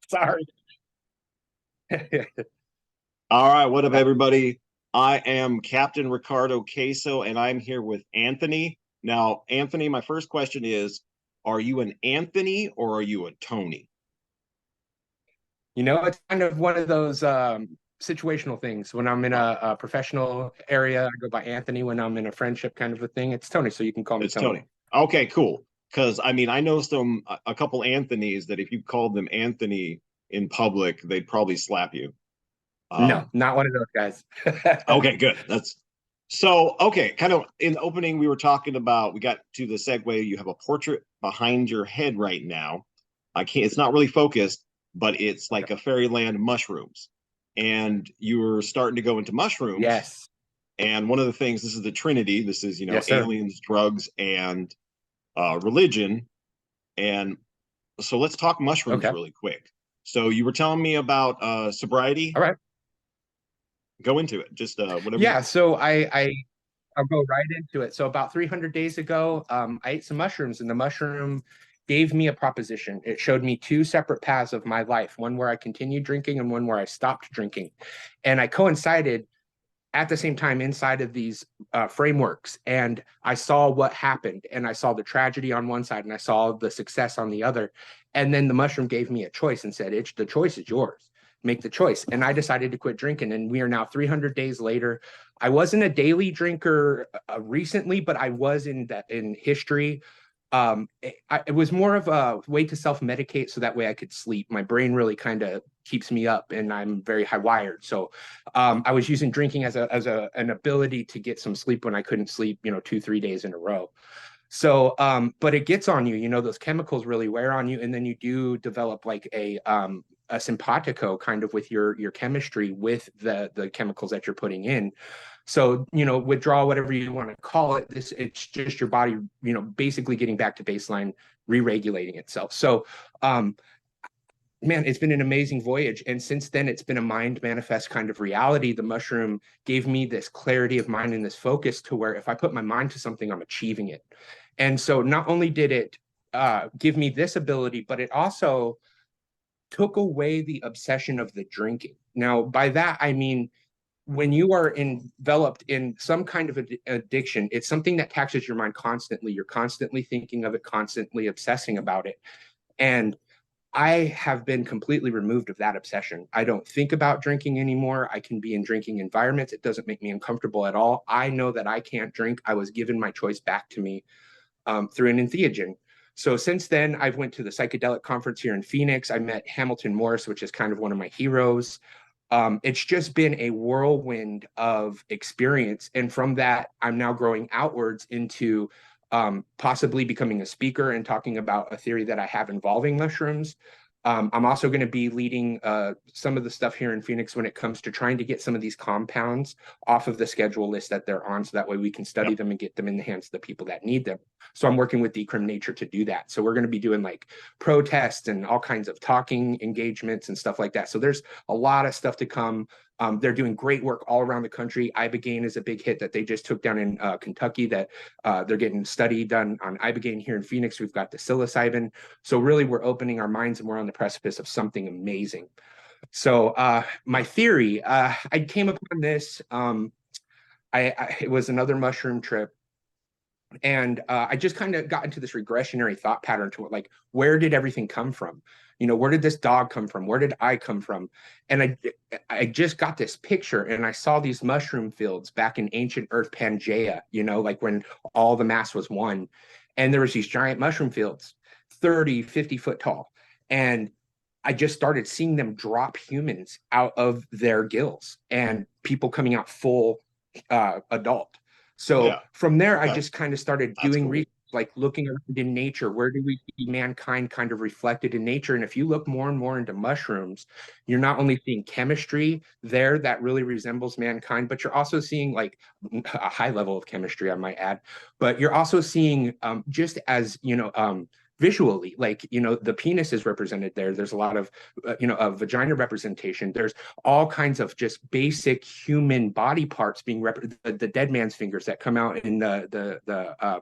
Sorry. All right, what up, everybody? I am Captain Ricardo Queso, and I'm here with Anthony. Now, Anthony, my first question is, are you an Anthony or are you a Tony? It's kind of one of those situational things. When I'm in a professional area, I go by Anthony. When I'm in a friendship kind of a thing, it's Tony. So you can call me It's Tony. Tony. Okay, cool. Because I mean, I know a couple Anthonys that if you called them Anthony in public, they'd probably slap you. No, Um, not one of those guys. okay, good. That's so okay. Kind of in the opening, we got to the segue. You have a portrait behind your head right now. I can't, it's not really focused, but it's like a fairyland mushrooms. And you were starting to go into mushrooms. Yes. And one of the things, this is the Trinity. This is, Yes, sir. aliens, drugs, and religion. And so let's talk mushrooms Okay. really quick. So you were telling me about sobriety. All right. Go into it. Just whatever you Yeah. want. So I'll go right into it. So about 300 days ago, I ate some mushrooms, and the mushroom gave me a proposition. It showed me two separate paths of my life, one where I continued drinking and one where I stopped drinking. And I coincided at the same time inside of these frameworks. And I saw what happened, and I saw the tragedy on one side and I saw the success on the other. And then the mushroom gave me a choice and said, the choice is yours. Make the choice. And I decided to quit drinking. And we are now 300 days later. I wasn't a daily drinker recently, but I was in history. It was more of a way to self-medicate so that way I could sleep. My brain really kind of keeps me up, and I'm very high wired. So I was using drinking as an ability to get some sleep when I couldn't sleep, 2, 3 days in a row. So, but it gets on you, those chemicals really wear on you, and then you do develop like a simpatico kind of with your chemistry with the chemicals that you're putting in. So, withdrawal, whatever you want to call it, it's just your body, basically getting back to baseline, re-regulating itself. So, man, it's been an amazing voyage. And since then, it's been a mind manifest kind of reality. The mushroom gave me this clarity of mind and this focus to where if I put my mind to something, I'm achieving it. And so not only did it give me this ability, but it also took away the obsession of the drinking. Now, by that, I mean, when you are enveloped in some kind of addiction, it's something that taxes your mind constantly. You're constantly thinking of it, constantly obsessing about it. And I have been completely removed of that obsession. I don't think about drinking anymore. I can be in drinking environments. It doesn't make me uncomfortable at all. I know that I can't drink. I was given my choice back to me through an entheogen. So since then, I've went to the psychedelic conference here in Phoenix. I met Hamilton Morris, which is kind of one of my heroes. It's just been a whirlwind of experience. And from that, I'm now growing outwards into possibly becoming a speaker and talking about a theory that I have involving mushrooms. I'm also going to be leading some of the stuff here in Phoenix when it comes to trying to get some of these compounds off of the schedule list that they're on, so that way we can study Yep. them and get them in the hands of the people that need them. So I'm working with Decrim Nature to do that. So we're going to be doing like protests and all kinds of talking engagements and stuff like that. So there's a lot of stuff to come. They're doing great work all around the country. Ibogaine is a big hit that they just took down in Kentucky that they're getting study done on Ibogaine here in Phoenix. We've got the psilocybin. So really we're opening our minds and we're on the precipice of something amazing. So my theory, I came upon this. It was another mushroom trip. And I just kind of got into this regressionary thought pattern to it, like, where did everything come from? Where did this dog come from? Where did I come from? And I just got this picture, and I saw these mushroom fields back in ancient Earth Pangea, like when all the mass was one. And there was these giant mushroom fields, 30, 50 foot tall. And I just started seeing them drop humans out of their gills and people coming out full adult. So Yeah. from there, I Okay. just kind of started That's doing cool. research, like looking around in nature. Where do we see mankind kind of reflected in nature? And if you look more and more into mushrooms, you're not only seeing chemistry there that really resembles mankind, but you're also seeing like a high level of chemistry, I might add. But you're also seeing just as visually, like, the penis is represented there. There's a lot of of vagina representation. There's all kinds of just basic human body parts being the dead man's fingers that come out in the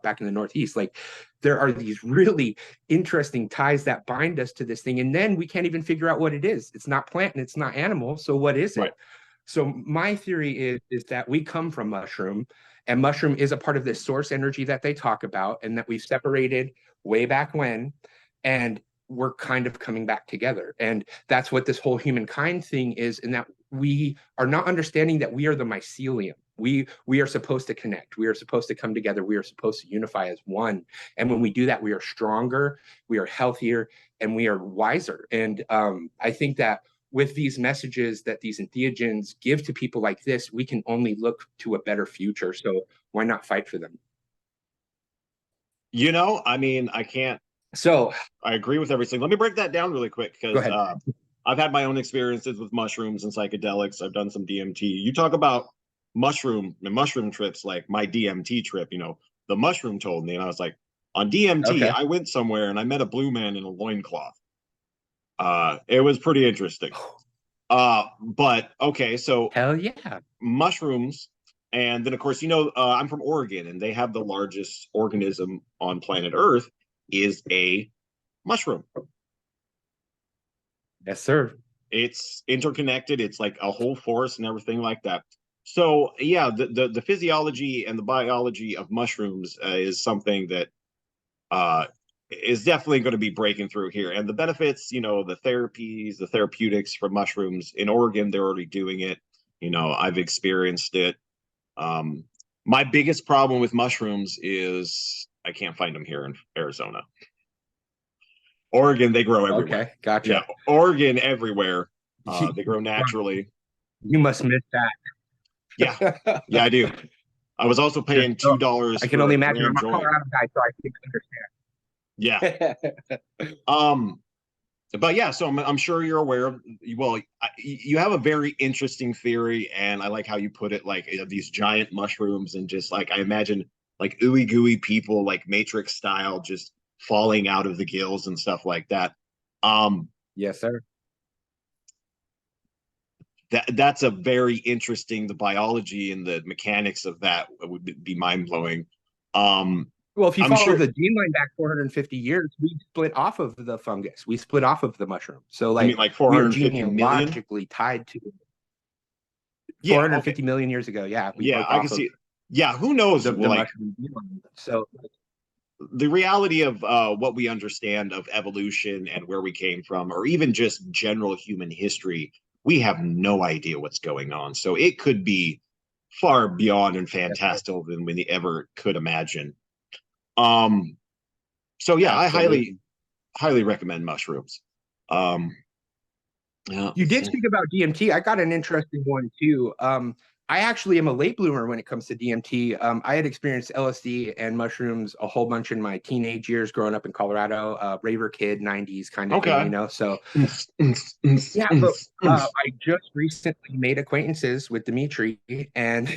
back in the Northeast. Like, there are these really interesting ties that bind us to this thing, and then we can't even figure out what it is. It's not plant and it's not animal, so what is it? Right. So my theory is that we come from mushroom, and mushroom is a part of this source energy that they talk about, and that we've separated way back when, and we're kind of coming back together. And that's what this whole humankind thing is, in that we are not understanding that we are the mycelium. We are supposed to connect. We are supposed to come together. We are supposed to unify as one. And when we do that, we are stronger, we are healthier, and we are wiser. And I think that with these messages that these entheogens give to people like this, we can only look to a better future. So why not fight for them? I mean, I agree with everything. Let me break that down really quick, because I've had my own experiences with mushrooms and psychedelics. I've done some DMT. You talk about mushroom trips, like my DMT trip, the mushroom told me, and I was like, on DMT, I went somewhere and I met a blue man in a loincloth. It was pretty interesting. But okay, so hell yeah, mushrooms. And then, of course, I'm from Oregon, and they have the largest organism on planet Earth is a mushroom. Yes, sir. It's interconnected. It's like a whole forest and everything like that. So yeah, the physiology and the biology of mushrooms is something that is definitely going to be breaking through here. And the benefits, the therapies, the therapeutics for mushrooms in Oregon, they're already doing it. I've experienced it. My biggest problem with mushrooms is I can't find them here in Arizona. Oregon, they grow everywhere. Okay, gotcha. Yeah, Oregon, everywhere. They grow naturally. You must miss that. Yeah, I do. I was also paying $2. I can only imagine. I'm a Colorado guy, so I can understand. Yeah. But yeah, so I'm sure you're aware of. Well, you have a very interesting theory, and I like how you put it. Like, these giant mushrooms, and just like I imagine, like ooey gooey people, like Matrix style, just falling out of the gills and stuff like that. Yes, sir. That's a very interesting. The biology and the mechanics of that would be mind blowing. Well, if you follow the gene line back 450 years, we split off of the fungus. We split off of the mushroom. So, like, I mean, like 450 million? Genealogically tied to 450 million years ago. Yeah. I can see. Yeah, who knows? The mushroom gene line. So the reality of what we understand of evolution and where we came from, or even just general human history, we have no idea what's going on. So it could be far beyond and fantastical than we ever could imagine. So yeah, absolutely. I highly recommend mushrooms. Yeah. You did speak about DMT. I got an interesting one too. I actually am a late bloomer when it comes to DMT. I had experienced LSD and mushrooms a whole bunch in my teenage years growing up in Colorado, raver kid, 90s kind of thing, So yeah, but I just recently made acquaintances with Dimitri, and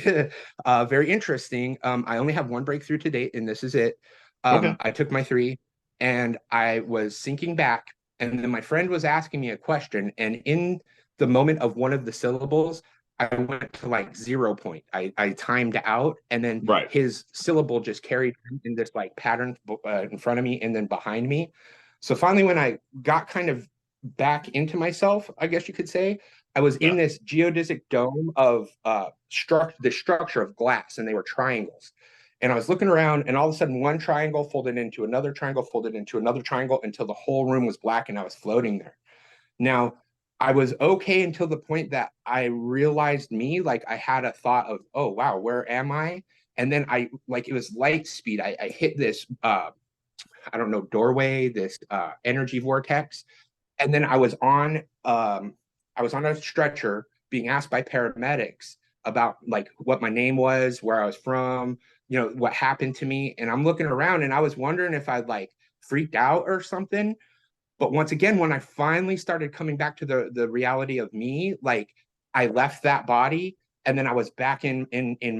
very interesting. I only have one breakthrough to date, and this is it. I took my 3, and I was sinking back, and then my friend was asking me a question, and in the moment of one of the syllables, I went to like 0 point. I timed out, and then his syllable just carried in this like pattern in front of me and then behind me. So finally, when I got kind of back into myself, I guess you could say, I was in this geodesic dome of the structure of glass, and they were triangles. And I was looking around, and all of a sudden, one triangle folded into another triangle, folded into another triangle, until the whole room was black, and I was floating there. Now, I was okay until the point that I realized me, like I had a thought of, oh, wow, where am I? And then it was light speed. I hit this, I don't know, doorway, this energy vortex. And then I was on a stretcher being asked by paramedics about like what my name was, where I was from, what happened to me. And I'm looking around, and I was wondering if I'd like freaked out or something. But once again, when I finally started coming back to the reality of me, like I left that body, and then I was back in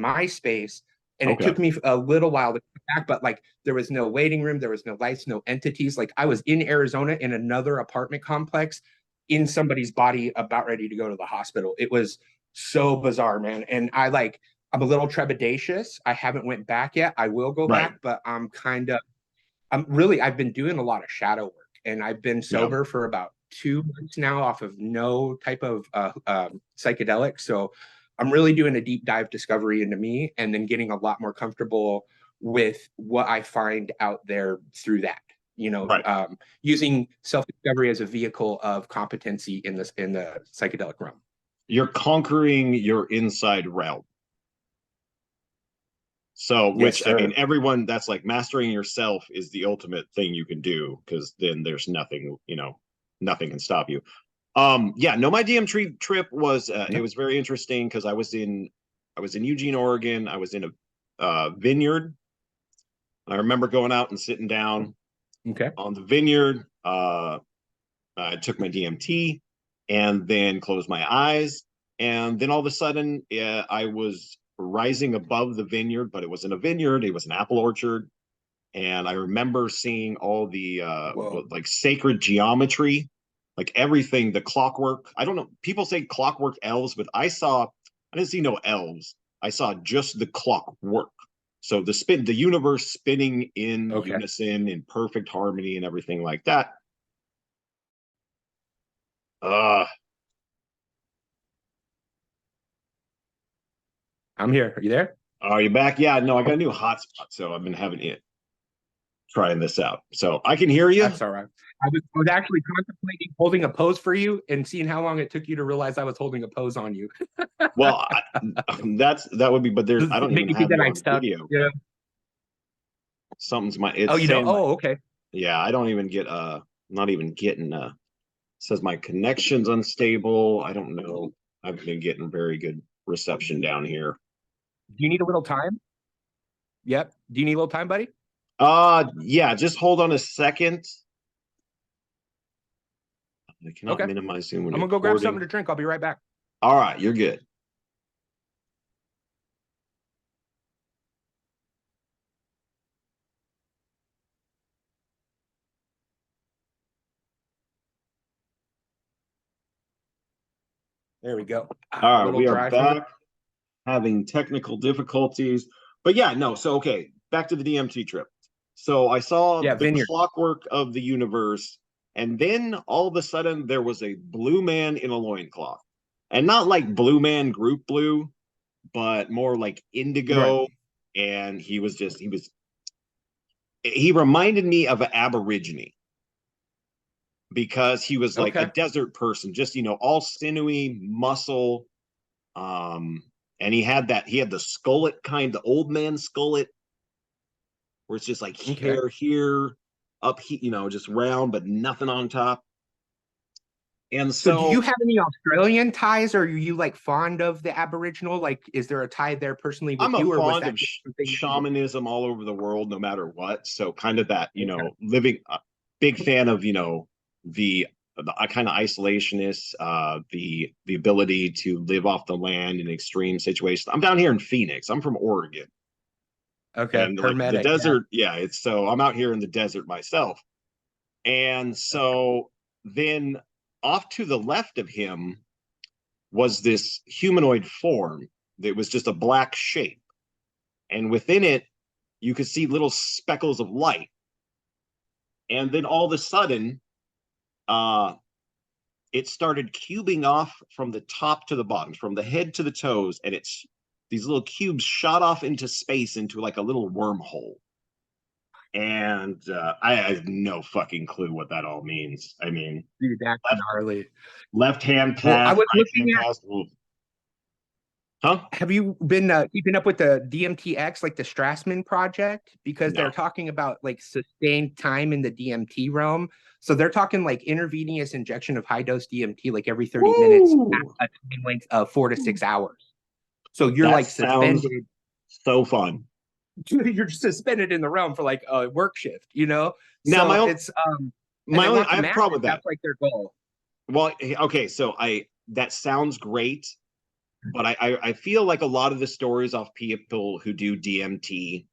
my space, and it took me a little while to come back, but like there was no waiting room, there was no lights, no entities. Like I was in Arizona in another apartment complex in somebody's body about ready to go to the hospital. It was so bizarre, man. And I'm a little trepidatious. I haven't went back yet. I will go Right. back, but I've been doing a lot of shadow work, and I've been Yeah. sober for about 2 months now off of no type of psychedelic. So I'm really doing a deep dive discovery into me, and then getting a lot more comfortable with what I find out there through that. Right. Using self-discovery as a vehicle of competency in the psychedelic realm. You're conquering your inside realm. So, Yes, which I sir. mean, everyone, that's like mastering yourself is the ultimate thing you can do, because then there's nothing, nothing can stop you. Yeah, no, my DMT trip was it was very interesting because I was in Eugene, Oregon. I was in a vineyard. I remember going out and sitting down Okay. on the vineyard. I took my DMT and then closed my eyes. And then all of a sudden, I was rising above the vineyard, but it wasn't a vineyard, it was an apple orchard. And I remember seeing all the like sacred geometry, like everything, the clockwork. I don't know. People say clockwork elves, but I didn't see no elves. I saw just the clockwork. So the universe spinning in Okay. unison, in perfect harmony, and everything like that. Uh, I'm here. Are you there? are you back? Yeah, no, I got a new hotspot, so I've been having it trying this out. So I can hear you. That's all right. I was actually contemplating holding a pose for you and seeing how long it took you to realize I was holding a pose on you. Well, that would be, but I don't Made even me think have that you I on stuck. video. Yeah. Oh, It's you don't? saying Oh, okay. yeah, I don't even get not even getting says my connection's unstable. I don't know. I've been getting very good reception down here. Do you need a little time? Yep. Do you need a little time, buddy? Yeah, just hold on a second. I cannot Okay. minimize Zoom when I'm gonna go grab something recording. to drink. I'll be right back. All right, you're good. There we go. All right, Little we are dry from back having technical difficulties. But yeah, no, so okay, back to the DMT trip. So I saw the Vineyard. clockwork of the universe, and then all of a sudden there was a blue man in a loincloth. And not like Blue Man Group Blue, but more like Right. indigo. And he reminded me of an Aborigine because he was like a Okay. desert person, just all sinewy muscle. And he had the skullet kind, the old man skullet, where it's just like Okay. hair here, up here, just round, but nothing on top. And So do you so have any Australian ties, or are you like fond of the Aboriginal? Like, is there a tie there personally with I'm a you, or was fond that of just something that you shamanism all over the world, no matter what. So kind of that, okay. living, big fan of, the kind of isolationist, the ability to live off the land in extreme situations. I'm down here in Phoenix. I'm from Oregon, Okay. and like the Hermetic, yeah. desert, yeah. It's so I'm out here in the desert myself, and so then off to the left of him was this humanoid form that was just a black shape, and within it you could see little speckles of light. And then all of a sudden, uh, it started cubing off from the top to the bottom, from the head to the toes, and these little cubes shot off into space into like a little wormhole. And I have no fucking clue what that all means. I mean, Dude, that's gnarly. left hand Well, I pass, was right looking hand at. pass. Ooh. Huh? Have you been keeping up with the DMTX, like the Strassman project? Because they're No. talking about like sustained time in the DMT realm. So they're talking like intravenous injection of high dose DMT like every 30 minutes Woo! at a time length of 4 to 6 hours. So you're That like sounds suspended. so fun. You're suspended in the realm for like a work shift, you know? Now, So and they want I to have a master problem it. with that. That's like their goal. Well, okay, so that sounds great, but I feel like a lot of the stories off people who do DMT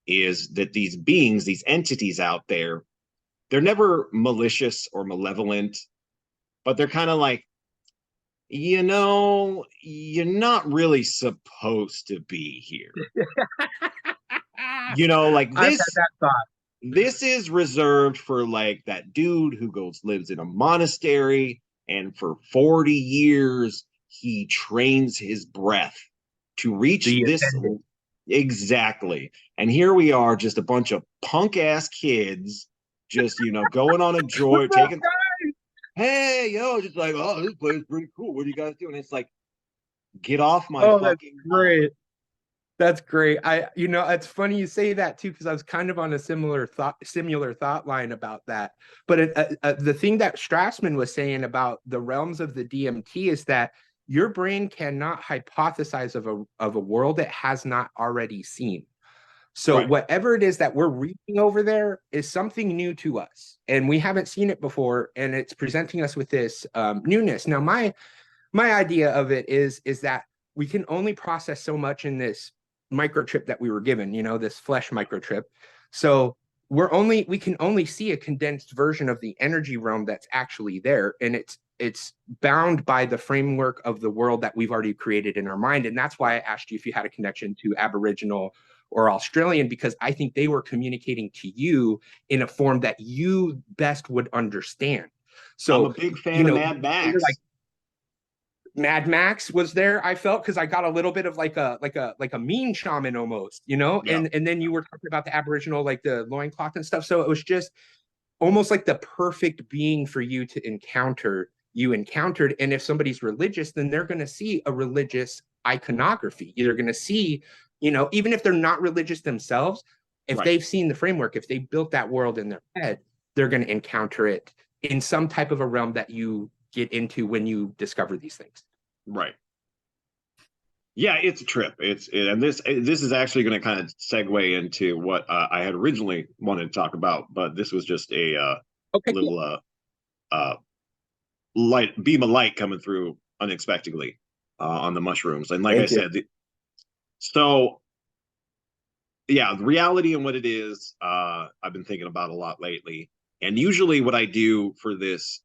is that these beings, these entities out there, they're never malicious or malevolent, but they're kind of like, you're not really supposed to be here. Like I've had that thought. this is reserved for like that dude who lives in a monastery, and for 40 years he trains his breath to reach The this. ascendant. Exactly. And here we are, just a bunch of punk ass kids, just going on a joy, taking, hey, just like, oh, this place is pretty cool. What are you guys doing? It's like, get off my Oh, that's fucking lawn. great. That's great. It's funny you say that too, because I was kind of on a similar thought line about that. But the thing that Strassman was saying about the realms of the DMT is that your brain cannot hypothesize of a world it has not already seen. So Right. whatever it is that we're reading over there is something new to us, and we haven't seen it before, and it's presenting us with this newness. Now, my idea of it is that we can only process so much in this microchip that we were given, this flesh microchip. So we can only see a condensed version of the energy realm that's actually there, and it's bound by the framework of the world that we've already created in our mind. And that's why I asked you if you had a connection to Aboriginal or Australian, because I think they were communicating to you in a form that you best would understand. I'm a So, big fan of Mad like Max. Mad Max was there. I felt, because I got a little bit of like a mean shaman almost, Yeah. and then you were talking about the Aboriginal, like the loincloth and stuff. So it was just almost like the perfect being for you to encounter. You encountered, and if somebody's religious, then they're going to see a religious iconography. You're going to see, even if they're not religious themselves, if Right. they've seen the framework, if they built that world in their head, they're going to encounter it in some type of a realm that you get into when you discover these things. Right. Yeah, it's a trip. And this is actually going to kind of segue into what I had originally wanted to talk about, but this was just a Okay, cool. little uh, light beam of light coming through unexpectedly on the mushrooms. And like I Thank you. said, so yeah, the reality and what it is, I've been thinking about a lot lately. And usually, what I do for this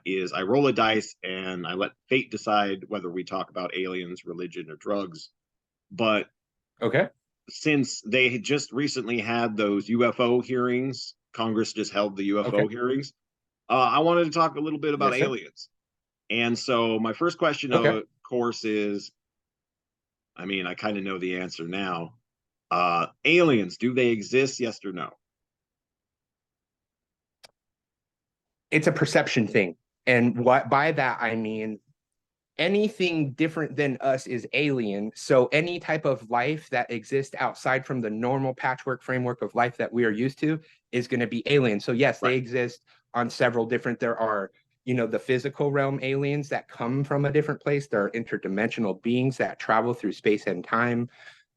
is I roll a dice and I let fate decide whether we talk about aliens, religion, or drugs. But Okay. since they had just recently had those UFO hearings, Congress just held the Okay. UFO hearings. I wanted to talk a little bit about Yes, sir. aliens. And so, my first question, Okay. of course, is, I mean, I kind of know the answer now. Aliens, do they exist? Yes or no? It's a perception thing. And what by that I mean anything different than us is alien. So any type of life that exists outside from the normal patchwork framework of life that we are used to is going to be alien. So yes, Right. they exist on several different, there are, the physical realm aliens that come from a different place. There are interdimensional beings that travel through space and time.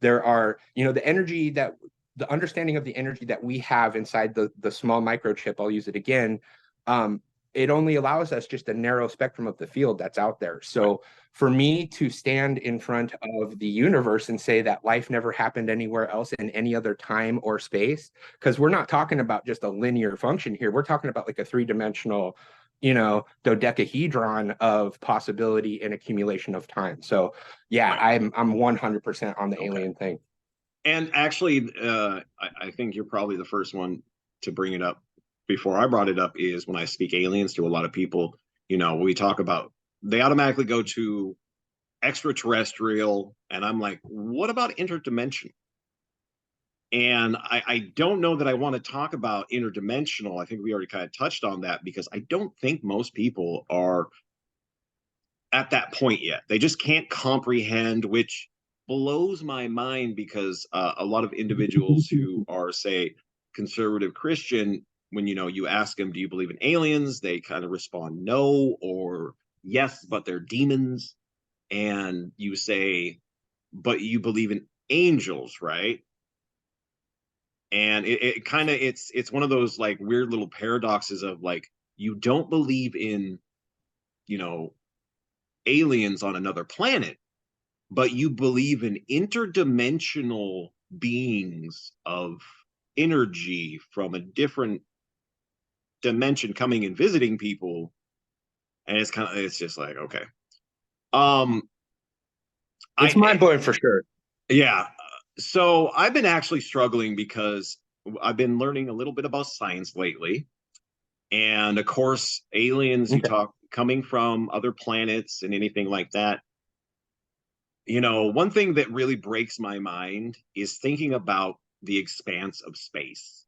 There are, the understanding of the energy that we have inside the small microchip, I'll use it again, um, it only allows us just a narrow spectrum of the field that's out there. Right. So for me to stand in front of the universe and say that life never happened anywhere else in any other time or space, because we're not talking about just a linear function here. We're talking about like a three-dimensional, dodecahedron of possibility and accumulation of time. So yeah, Right. I'm 100% on the Okay. alien thing. And actually, I think you're probably the first one to bring it up. Before I brought it up, is when I speak aliens to a lot of people, we talk about, they automatically go to extraterrestrial, and I'm like, what about interdimensional? And I don't know that I want to talk about interdimensional. I think we already kind of touched on that, because I don't think most people are at that point yet. They just can't comprehend, which blows my mind, because a lot of individuals who are, say, conservative Christian, when you ask them, do you believe in aliens? They kind of respond no, or yes, but they're demons. And you say, but you believe in angels, right? And it kind of, it's one of those like weird little paradoxes of like, you don't believe in, you know aliens on another planet, but you believe in interdimensional beings of energy from a different dimension coming and visiting people, and it's just like, okay. It's mind blowing for sure. Yeah. So I've been actually struggling because I've been learning a little bit about science lately. And of course, aliens, you Okay. talk coming from other planets and anything like that. You know, one thing that really breaks my mind is thinking about the expanse of space,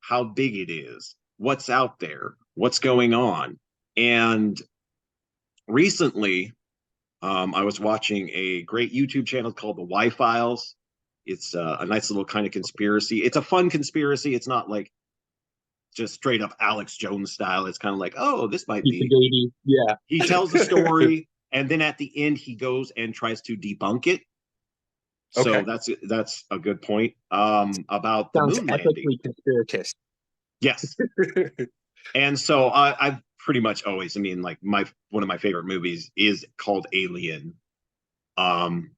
how big it is, what's out there, what's going on. And recently, I was watching a great YouTube channel called the Y-Files. It's a nice little kind of conspiracy. It's a fun conspiracy. It's not like just straight up Alex Jones style. It's kind of like, oh, this might be. Yeah. He tells the story, and then at the end, he goes and tries to debunk it. So Okay. that's a good point. About the Sounds moon landing. ethically conspiratist. Yes. And so I've pretty much always, I mean, like one of my favorite movies is called Alien. Um,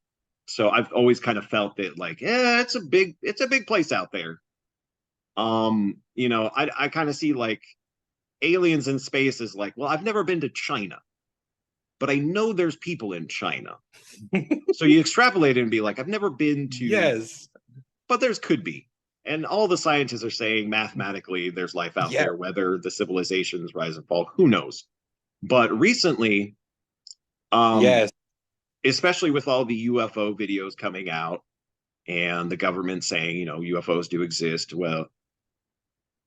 so I've always kind of felt that like, yeah, it's a big place out there. You know, I kind of see like aliens in space is like, well, I've never been to China, but I know there's people in China. So you extrapolate it and be like, I've never been to, Yes. but there's could be. And all the scientists are saying mathematically there's life out Yeah. there, whether the civilizations rise and fall, who knows? But recently, um, Yes. especially with all the UFO videos coming out and the government saying, you know, UFOs do exist. Well,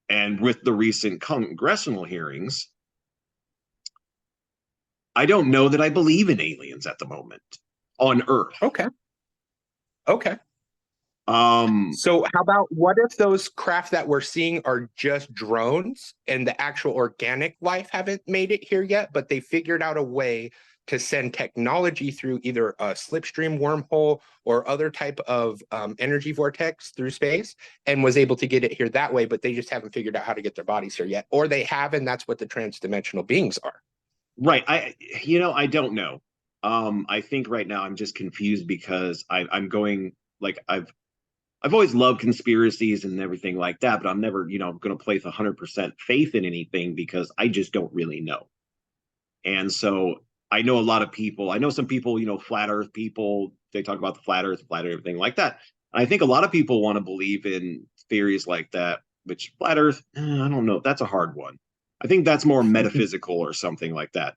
and with the recent congressional hearings, I don't know that I believe in aliens at the moment on Earth. Okay. Okay. Um, So how about what if those craft that we're seeing are just drones and the actual organic life haven't made it here yet, but they figured out a way to send technology through either a slipstream wormhole or other type of energy vortex through space and was able to get it here that way, but they just haven't figured out how to get their bodies here yet. Or they have, and that's what the transdimensional beings are. right. I don't know. I think right now I'm just confused because I'm going like I've always loved conspiracies and everything like that, but I'm never, you know, going to place 100% faith in anything because I just don't really know. And so I know a lot of people, I know some people, you know, flat earth people, they talk about the flat earth, everything like that. And I think a lot of people want to believe in theories like that, which flat earth, I don't know. That's a hard one. I think that's more metaphysical or something like that.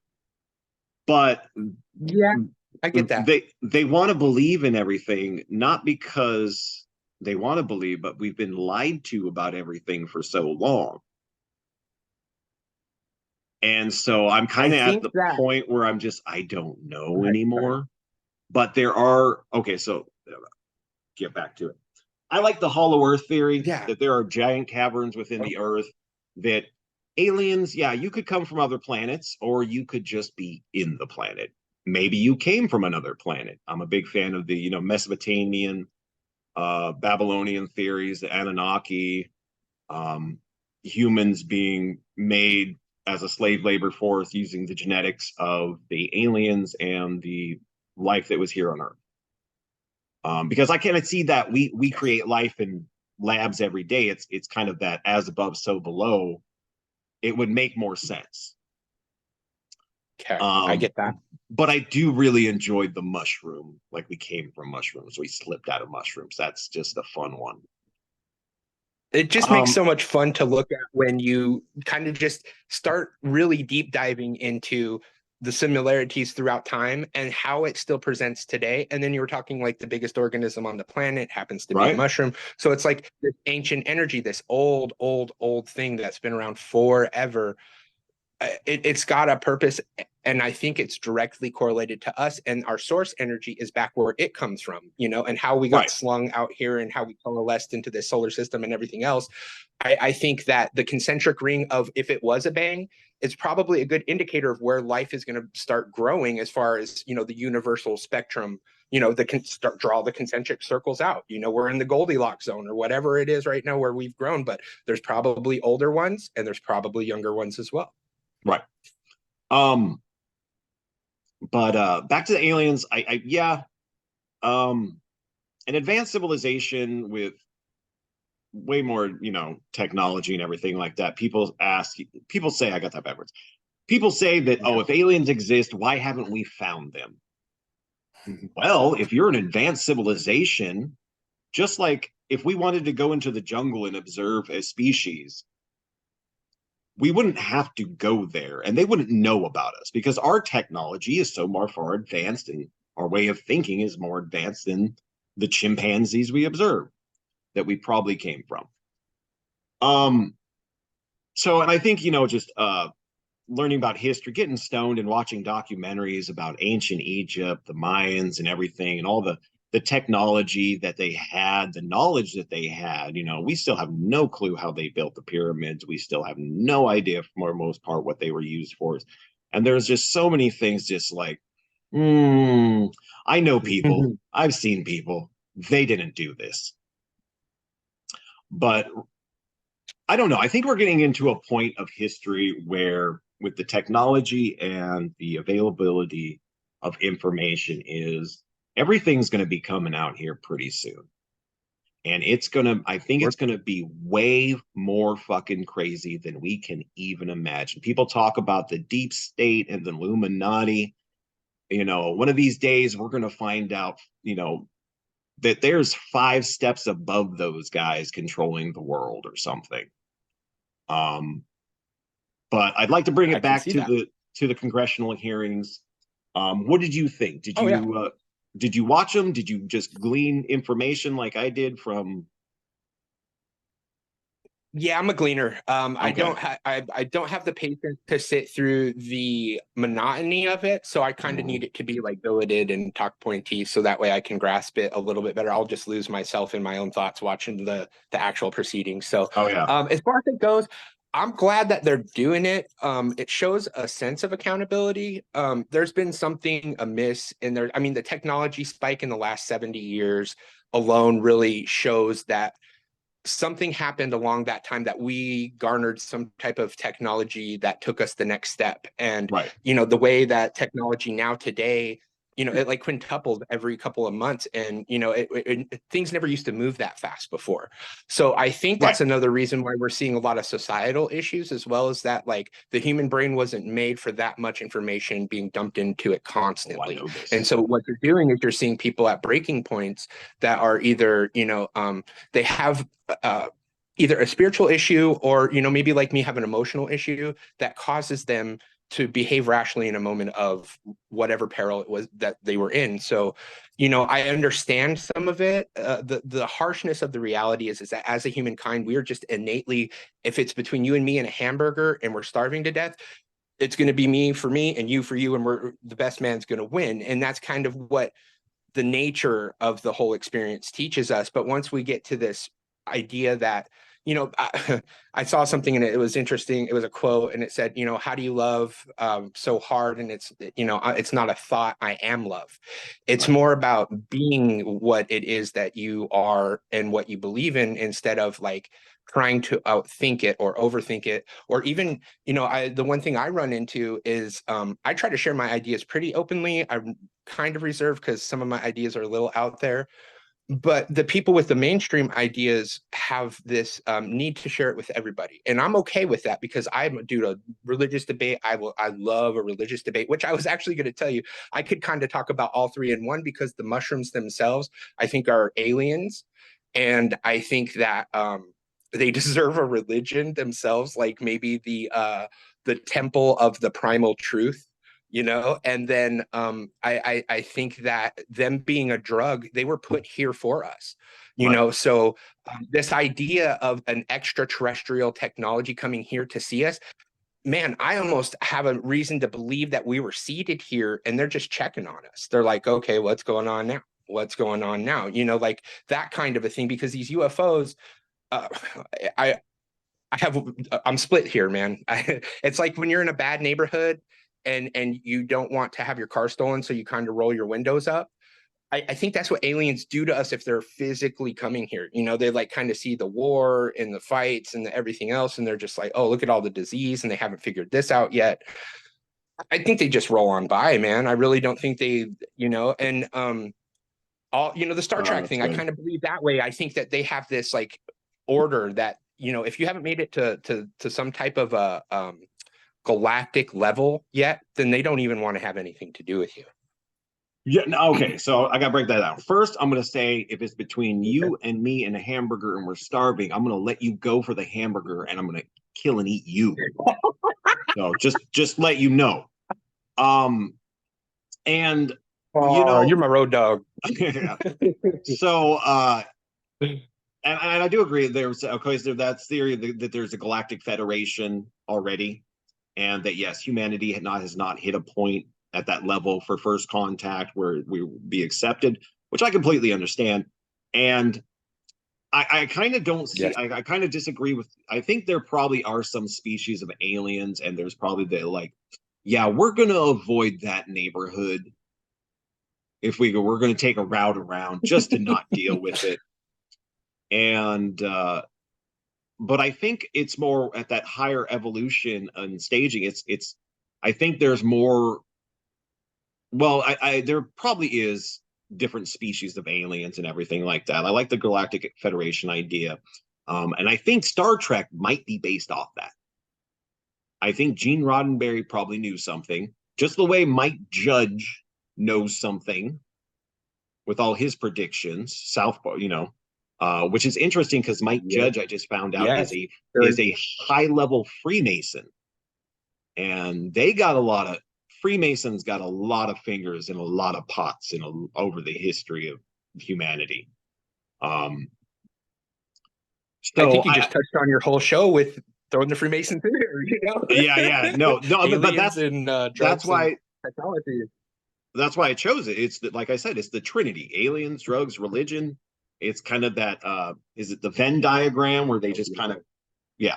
But Yeah, I get that. they want to believe in everything, not because they want to believe, but we've been lied to about everything for so long. And so I'm I kind of at think the that, point where I don't go know ahead, sorry. anymore. But there are, okay, so get back to it. I like the hollow earth theory Yeah. that there are giant caverns within the earth that aliens, yeah, you could come from other planets or you could just be in the planet. Maybe you came from another planet. I'm a big fan of the, you know, Mesopotamian, Babylonian theories, the Anunnaki, um, humans being made as a slave labor force using the genetics of the aliens and the life that was here on Earth. Because I kind of see that we create life in labs every day. It's kind of that as above, so below. It would make more sense. Okay, I Um, get that. but I do really enjoy the mushroom. Like we came from mushrooms, we slipped out of mushrooms. That's just a fun one. It just makes Um, so much fun to look at when you kind of just start really deep diving into the similarities throughout time and how it still presents today. And then you were talking like the biggest organism on the planet happens to be a right, mushroom. So it's like this ancient energy, this old thing that's been around forever. It's got a purpose, and I think it's directly correlated to us, and our source energy is back where it comes from, you know, and how we got right, slung out here and how we coalesced into this solar system and everything else. I think that the concentric ring of if it was a bang is probably a good indicator of where life is going to start growing as far as, you know, the universal spectrum, you know, start draw the concentric circles out. You know, we're in the Goldilocks zone or whatever it is right now where we've grown, but there's probably older ones and there's probably younger ones as well. right. Um, but back to the aliens. I yeah. Um, an advanced civilization with way more, technology and everything like that. People say, I got that backwards. People say that, oh, if aliens exist, why haven't we found them? Well, if you're an advanced civilization, just like if we wanted to go into the jungle and observe a species, we wouldn't have to go there and they wouldn't know about us because our technology is so far advanced and our way of thinking is more advanced than the chimpanzees we observe that we probably came from. So, and I think, just learning about history, getting stoned and watching documentaries about ancient Egypt, the Mayans and everything, and all the technology that they had, the knowledge that they had, we still have no clue how they built the pyramids. We still have no idea for the most part what they were used for. And there's just so many things just like, I know people, I've seen people, they didn't do this. But I don't know. I think we're getting into a point of history where with the technology and the availability of information is everything's going to be coming out here pretty soon. And I think it's going to be way more fucking crazy than we can even imagine. People talk about the deep state and the Illuminati. One of these days we're going to find out, that there's 5 steps above those guys controlling the world or something. But I'd like to bring it back to the congressional hearings. What did you think? Did you watch them? Did you just glean information like I did from? Yeah, I'm a gleaner. Okay. I don't have the patience to sit through the monotony of it. So I kind of need it to be like billeted and talk pointy, so that way I can grasp it a little bit better. I'll just lose myself in my own thoughts watching the actual proceedings. So Oh yeah. As far as it goes, I'm glad that they're doing it. It shows a sense of accountability. There's been something amiss in there. I mean, the technology spike in the last 70 years alone really shows that something happened along that time that we garnered some type of technology that took us the next step. And, Right. The way that technology now today, it like quintupled every couple of months. And, things never used to move that fast before. So I think that's another reason why we're seeing a lot of societal issues, as well as that, like, the human brain wasn't made for that much information being dumped into it constantly. And so what you're doing is you're seeing people at breaking points that are either, they have either a spiritual issue or, maybe like me, have an emotional issue that causes them to behave rationally in a moment of whatever peril it was that they were in. So, I understand some of it. The harshness of the reality is that as a humankind, we are just innately, if it's between you and me and a hamburger and we're starving to death, it's going to be me for me and you for you, and the best man's going to win. And that's kind of what the nature of the whole experience teaches us. But once we get to this idea that, I saw something and it was interesting. It was a quote and it said, how do you love so hard? And it's not a thought, I am love. It's more about being what it is that you are and what you believe in, instead of like trying to outthink it or overthink it, or even, the one thing I run into is I try to share my ideas pretty openly. I'm kind of reserved because some of my ideas are a little out there. But the people with the mainstream ideas have this need to share it with everybody, and I'm okay with that because I'm a religious debate. I love a religious debate, which I was actually going to tell you. I could kind of talk about all three in one, because the mushrooms themselves, I think, are aliens, and I think that they deserve a religion themselves, like maybe the temple of the primal truth. And then I think that them being a drug, they were put here for us. So this idea of an extraterrestrial technology coming here to see us, man, I almost have a reason to believe that we were seated here and they're just checking on us. They're like, okay, what's going on now? What's going on now? Like that kind of a thing, because these UFOs, uh, I I'm split here, man. It's like when you're in a bad neighborhood and you don't want to have your car stolen, so you kind of roll your windows up. I think that's what aliens do to us if they're physically coming here. They like kind of see the war and the fights and everything else, and they're just like, oh, look at all the disease, and they haven't figured this out yet. I think they just roll on by, man. I really don't think they, and all, the Star Trek that's thing, I good. kind of believe that way. I think that they have this like order that, if you haven't made it to some type of a galactic level yet, then they don't even want to have anything to do with you. Yeah, no, okay, so I gotta break that down. First, I'm gonna say if it's between you and me and a hamburger and we're starving, I'm gonna let you go for the hamburger and I'm gonna kill and eat you. So just let you know. And Oh, you're my road dog. So and I do agree there's okay, so that's theory that there's a galactic federation already, and that yes, humanity has not hit a point at that level for first contact where we would be accepted, which I completely understand. And I kind of don't see, Yes. I kind of disagree with, I think there probably are some species of aliens, and there's probably the like, yeah, we're going to avoid that neighborhood if we're going to take a route around just to not deal with it. And, but I think it's more at that higher evolution and staging. I think there's more, well, there probably is different species of aliens and everything like that. I like the Galactic Federation idea. And I think Star Trek might be based off that. I think Gene Roddenberry probably knew something, just the way Mike Judge knows something with all his predictions, Southpaw, which is interesting because Mike Judge, I just found out, Yes. is a high level Freemason, and Freemasons got a lot of fingers in a lot of pots over the history of humanity. I think you just touched on your whole show with throwing the Freemasons in there. Yeah, no, but that's why technology. That's why I chose it. It's like I said, it's the Trinity: aliens, drugs, religion. It's kind of that. Is it the Venn diagram where they just kind of, yeah.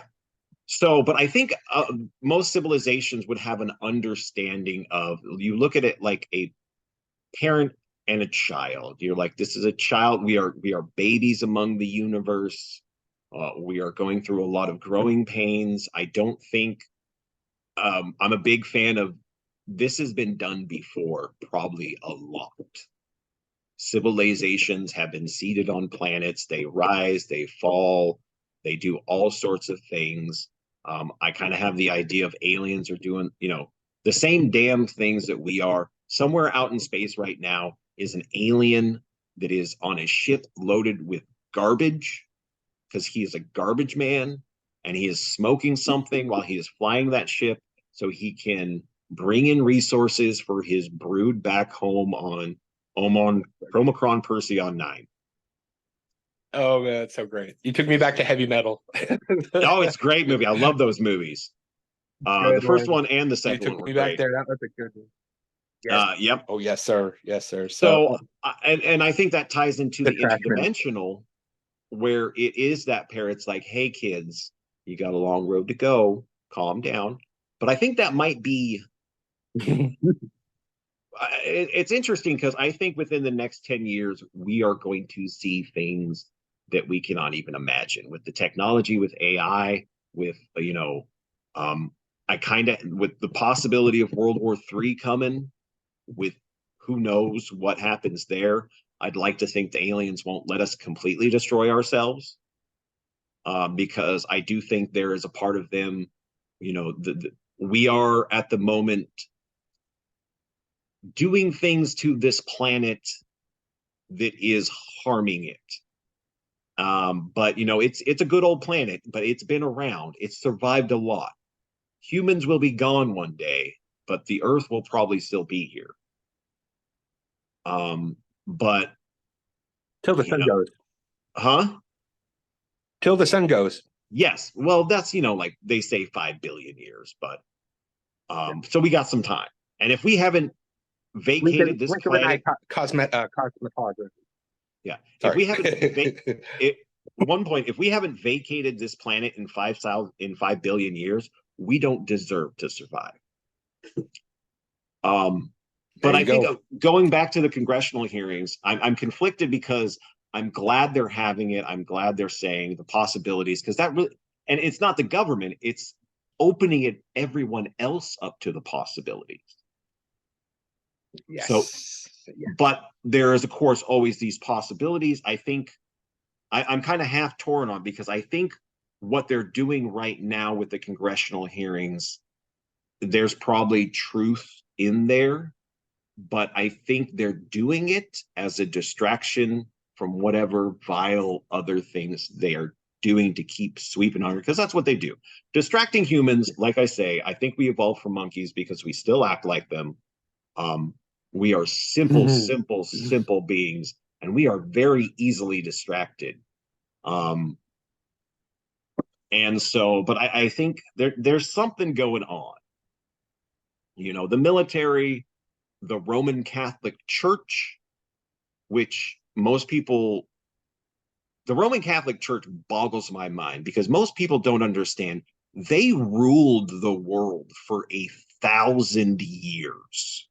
So, but I think most civilizations would have an understanding of. You look at it like a parent and a child. You're like, this is a child. We are babies among the universe. We are going through a lot of growing pains. I don't think. I'm a big fan of. This has been done before, probably a lot. Civilizations have been seeded on planets. They rise, they fall, they do all sorts of things. I kind of have the idea of aliens are doing, the same damn things that we are. Somewhere out in space right now is an alien that is on a ship loaded with garbage because he is a garbage man, and he is smoking something while he is flying that ship so he can bring in resources for his brood back home on Omicron Perseon 9. Oh man, that's so great. You took me back to heavy metal. Oh, it's a great movie. I love those movies. The first one and the second one were great. There. That was a good one. Yes. Yep. Oh yes, sir. Yes, sir. So and I think that ties into the interdimensional, where it is that parent's like, hey kids, you got a long road to go, calm down. But I think that might be it's interesting because I think within the next 10 years we are going to see things that we cannot even imagine with the technology, with AI, with I kind of, with the possibility of World War III coming, with who knows what happens there. I'd like to think the aliens won't let us completely destroy ourselves, because I do think there is a part of them, we are at the moment doing things to this planet that is harming it. But it's a good old planet, but it's been around. It's survived a lot. Humans will be gone one day, but the Earth will probably still be here. But till the sun goes. Huh? Till the sun goes. Yes. Well, that's like they say 5 billion years, but so we got some time. And if we haven't vacated this planet, cosmetology. Yeah. Sorry. If we haven't at one point, if we haven't vacated this planet in 5 billion years, we don't deserve to survive. But I think going back to the congressional hearings, I'm conflicted because I'm glad they're having it. I'm glad they're saying the possibilities, because that really, and it's not the government, it's opening everyone else up to the possibilities. Yes. So Yeah. But there is, of course, always these possibilities. I think I'm kind of half torn on, because I think what they're doing right now with the congressional hearings, there's probably truth in there, but I think they're doing it as a distraction from whatever vile other things they are doing to keep sweeping on, because that's what they do. Distracting humans, like I say, I think we evolved from monkeys because we still act like them. We are simple beings, and we are very easily distracted. And so, but I think there's something going on. You know, the military, the Roman Catholic Church, which most people, the Roman Catholic Church boggles my mind, because most people don't understand they ruled the world for 1,000 years.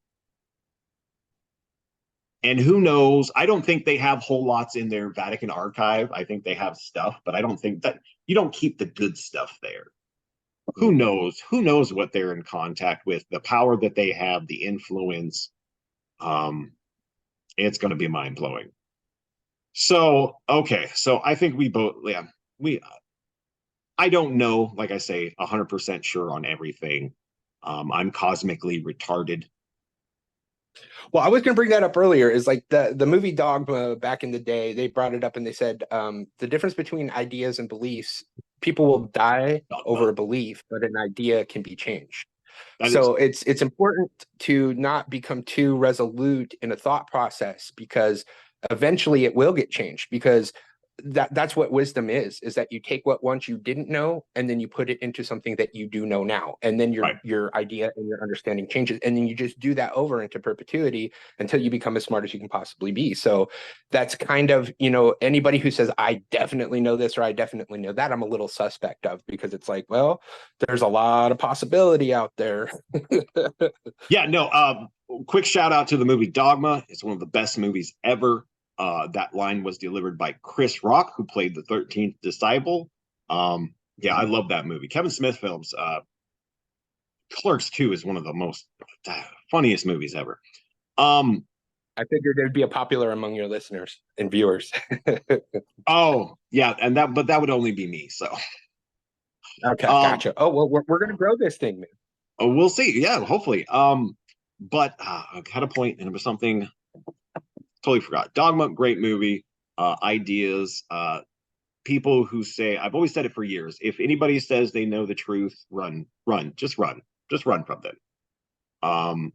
And who knows? I don't think they have whole lots in their Vatican archive. I think they have stuff, but I don't think that you don't keep the good stuff there. Who knows? Who knows what they're in contact with, the power that they have, the influence. It's going to be mind blowing. So, okay. So I think we both, yeah, I don't know, like I say, 100% sure on everything. I'm cosmically retarded. Well, I was going to bring that up earlier. Is like the movie Dogma back in the day. They brought it up and they said the difference between ideas and beliefs. People will die over a belief, but an idea can be changed. So it's important to not become too resolute in a thought process, because eventually it will get changed, because that's what wisdom is that you take what once you didn't know and then you put it into something that you do know now, and then your idea and your understanding changes, and then you just do that over into perpetuity until you become as smart as you can possibly be. So that's kind of, you know, anybody who says I definitely know this or I definitely know that, I'm a little suspect of, because it's like, well, there's a lot of possibility out there. Yeah, no, quick shout out to the movie Dogma. It's one of the best movies ever. That line was delivered by Chris Rock, who played the 13th disciple. Yeah, I love that movie. Kevin Smith films. Clerks 2 is one of the most funniest movies ever. I figured it'd be a popular among your listeners and viewers. Oh, yeah, and but that would only be me. So, okay, gotcha. Oh well, we're gonna grow this thing, man. Oh, we'll see. Yeah, hopefully. But I had a point, and it was something totally forgot. Dogma, great movie. Ideas. People who say, I've always said it for years, if anybody says they know the truth, run, just run from them.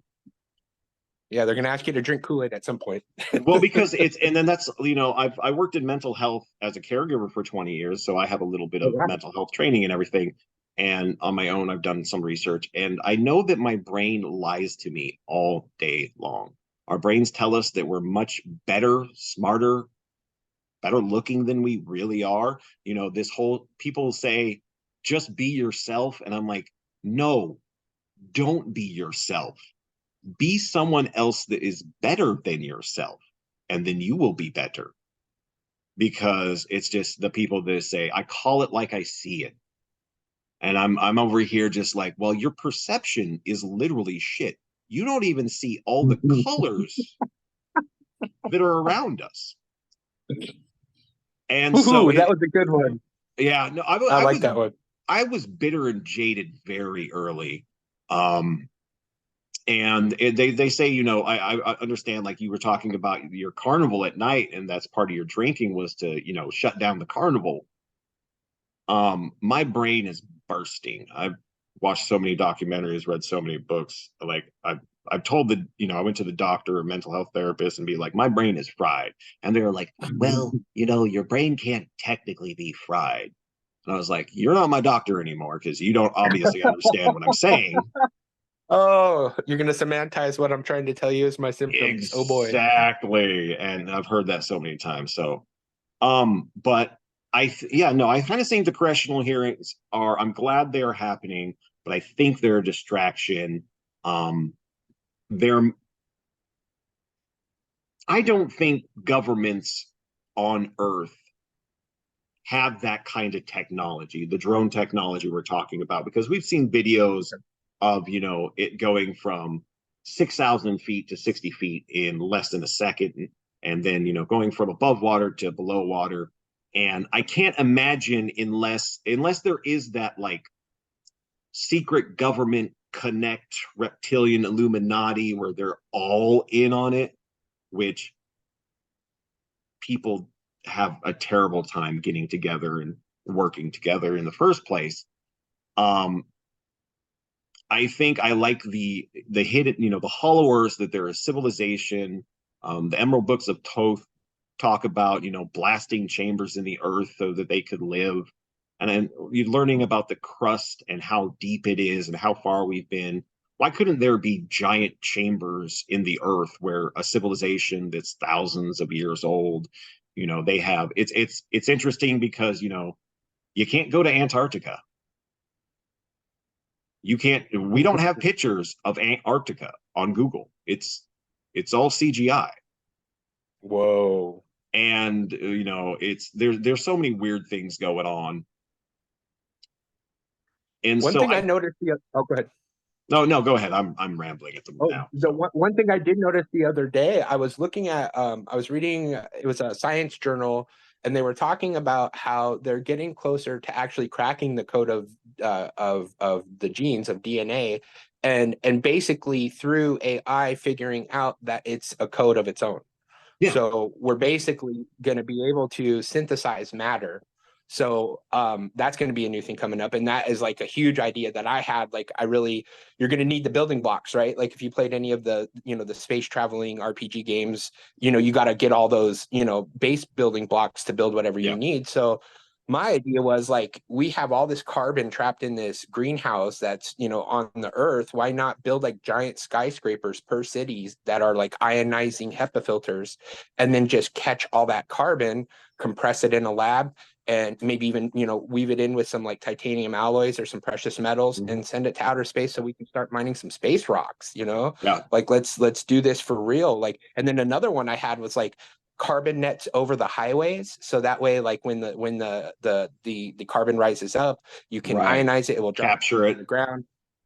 Yeah, they're gonna ask you to drink Kool-Aid at some point. Well, because and then that's, you know, I worked in mental health as a caregiver for 20 years, so I have a little bit of mental health training and everything. And on my own, I've done some research, and I know that my brain lies to me all day long. Our brains tell us that we're much better, smarter, better looking than we really are. You know, this whole, people say, just be yourself. And I'm like, no, don't be yourself. Be someone else that is better than yourself, and then you will be better. Because it's just the people that say, I call it like I see it. And I'm over here just like, well, your perception is literally shit. You don't even see all the colors that are around us. And so that was a good one. Yeah, no, I like that one. I was bitter and jaded very early. And they say, you know, I understand, like you were talking about your carnival at night, and that's part of your drinking was to, you know, shut down the carnival. My brain is bursting. I've watched so many documentaries, read so many books. Like I've told the, you know, I went to the doctor or mental health therapist and be like, my brain is fried. And they were like, well, you know, your brain can't technically be fried. And I was like, you're not my doctor anymore, because you don't obviously understand what I'm saying. Oh, you're gonna semantize what I'm trying to tell you is my symptoms. Oh boy. Exactly. And I've heard that so many times. So but yeah, no, I kind of think the congressional hearings are, I'm glad they are happening, but I think they're a distraction. They're, I don't think governments on Earth have that kind of technology, the drone technology we're talking about, because we've seen videos of, you know, it going from 6,000 feet to 60 feet in less than a second, and then going from above water to below water. And I can't imagine unless there is that like secret government connect reptilian Illuminati where they're all in on it, which people have a terrible time getting together and working together in the first place. I think I like the hidden, the hollow earths, that there is civilization. The Emerald Books of Thoth talk about, blasting chambers in the earth so that they could live. And then you're learning about the crust and how deep it is and how far we've been. Why couldn't there be giant chambers in the earth where a civilization that's thousands of years old, they have, it's interesting because, you can't go to Antarctica. You can't, we don't have pictures of Antarctica on Google. It's all CGI. Whoa. And there's so many weird things going on. And One so thing I noticed oh, go ahead. No, go ahead. I'm rambling at the now. The one thing I did notice the other day, I was looking at, I was reading, it was a science journal, and they were talking about how they're getting closer to actually cracking the code of the genes of DNA, and basically through AI figuring out that it's a code of its own. Yeah. So we're basically going to be able to synthesize matter. So that's going to be a new thing coming up. And that is like a huge idea that I had. Like, you're going to need the building blocks, right? Like if you played any of the, the space traveling RPG games, you got to get all those, base building blocks to build whatever you need. So my idea was like, we have all this carbon trapped in this greenhouse that's, on the earth. Why not build like giant skyscrapers per cities that are like ionizing HEPA filters, and then just catch all that carbon, compress it in a lab, and maybe even, weave it in with some like titanium alloys or some precious metals, and send it to outer space so we can start mining some space rocks, like let's do this for real. Like, and then another one I had was like carbon nets over the highways, so that way like when the carbon rises up, you can ionize it, it will capture it on the ground.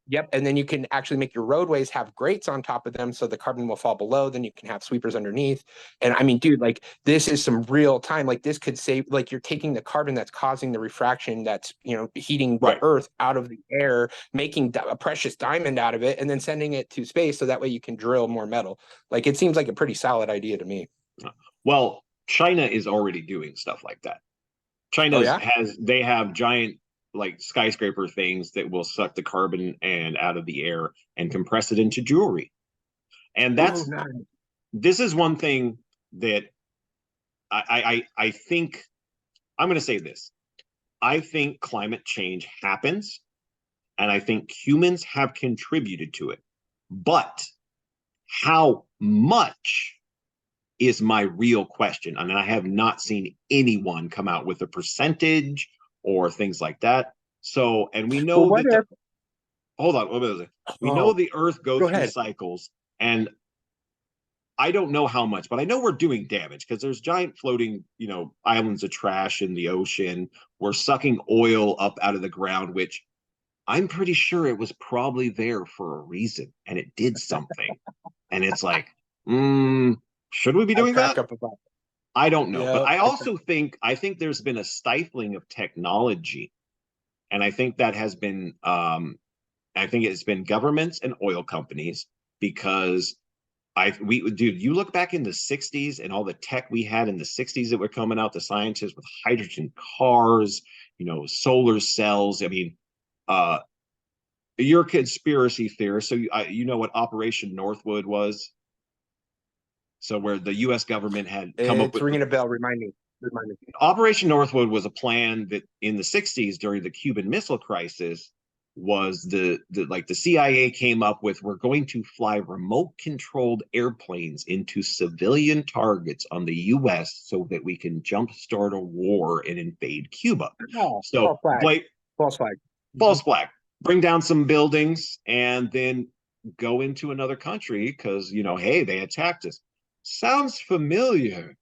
Yep. And then you can actually make your roadways have grates on top of them so the carbon will fall below. Then you can have sweepers underneath. And I mean, dude, like this is some real time. Like this could save, like you're taking the carbon that's causing the refraction that's, heating the earth out of the air, making a precious diamond out of it, and then sending it to space so that way you can drill more metal. Like it seems like a pretty solid idea to me. Well, China is already doing stuff like that. China they have giant like skyscraper things that will suck the carbon and out of the air and compress it into jewelry. And that's nice. This is one thing that I think I'm going to say this. I think climate change happens, and I think humans have contributed to it. But how much is my real question? I mean, I have not seen anyone come out with a percentage or things like that. So, and we know hold on, we know the Earth goes through cycles, and I don't know how much, but I know we're doing damage because there's giant floating, islands of trash in the ocean. We're sucking oil up out of the ground, which I'm pretty sure it was probably there for a reason, and it did something. And it's like, should we be doing that? I don't know. But I also think there's been a stifling of technology. And I think that has been I think it's been governments and oil companies, because dude, you look back in the 60s and all the tech we had in the 60s that were coming out, the scientists with hydrogen cars, solar cells. I mean, you're a conspiracy theorist, so you know what Operation Northwood was? So where the U.S. government had come up with, ringing a bell. Remind me. Operation Northwood was a plan that in the 60s during the Cuban Missile Crisis was the CIA came up with, we're going to fly remote controlled airplanes into civilian targets on the U.S. so that we can jumpstart a war and invade Cuba. So false flag. Bring down some buildings and then go into another country because, hey, they attacked us. Sounds familiar.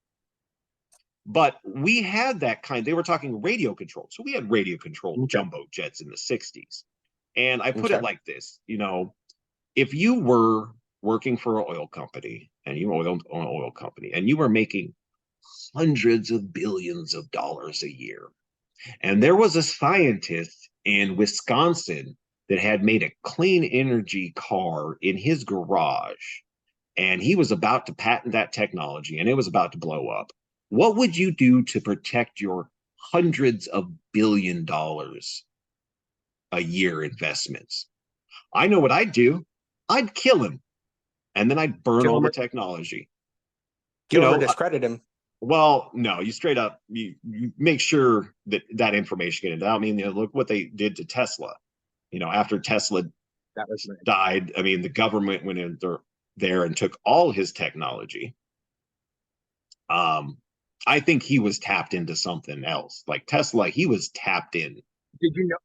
But we had that they were talking radio controlled. So we had radio controlled jumbo jets in the 60s. And I put it like this, if you were working for an oil company, and you owned an oil company, and you were making hundreds of billions of dollars a year. And there was a scientist in Wisconsin that had made a clean energy car in his garage, and he was about to patent that technology, and it was about to blow up. What would you do to protect your hundreds of $billion a year investments? I know what I'd do. I'd kill him, and then I'd burn all the technology. Kill him or discredit him. Well, no, you straight up, you make sure that that information gets out. I mean, look what they did to Tesla. After Tesla died, I mean, the government went in there and took all his technology. I think he was tapped into something else. Like Tesla, he was tapped in. Did you know?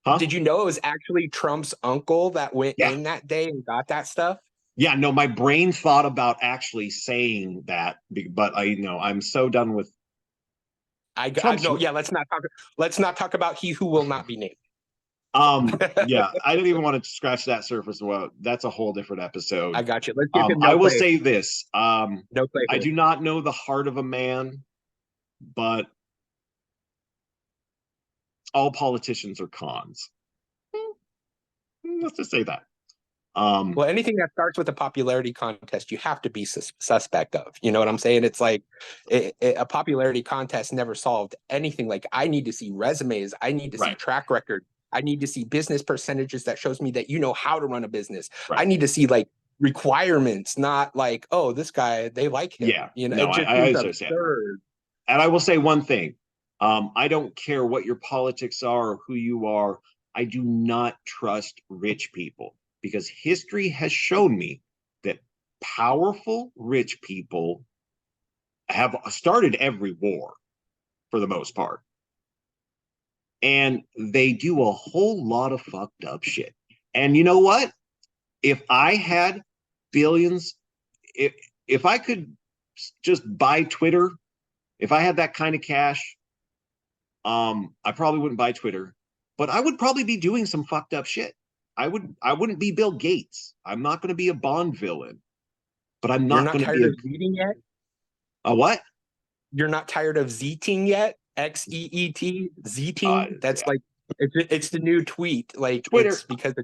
Huh? Did you know it was actually Trump's uncle that went in that day and got that stuff? Yeah, no, my brain thought about actually saying that, but I'm so done with. I know. Yeah, let's not talk about he who will not be named. Yeah, I didn't even want to scratch that surface. Well, that's a whole different episode. I got you. Let's give him I will say this. No play. I do not know the heart of a man, but all politicians are cons. Let's just say that. Well, anything that starts with a popularity contest, you have to be suspect of. You know what I'm saying? It's like a popularity contest never solved anything. Like, I need to see resumes. I need to see track record. I need to see business percentages that shows me that you know how to run a business. I need to see like requirements, not like, oh, this guy, they like him. Yeah, no, I understand. And I will say one thing. I don't care what your politics are or who you are. I do not trust rich people, because history has shown me that powerful rich people have started every war for the most part. And they do a whole lot of fucked up shit. And you know what? If I had billions, if I could just buy Twitter, if I had that kind of cash, I probably wouldn't buy Twitter, but I would probably be doing some fucked up shit. I wouldn't be Bill Gates. I'm not going to be a Bond villain, but I'm not going to be Zeeting yet. A what? You're not tired of zeeting yet? XEET, zeeting. That's like it's the new tweet. Like Twitter, it's because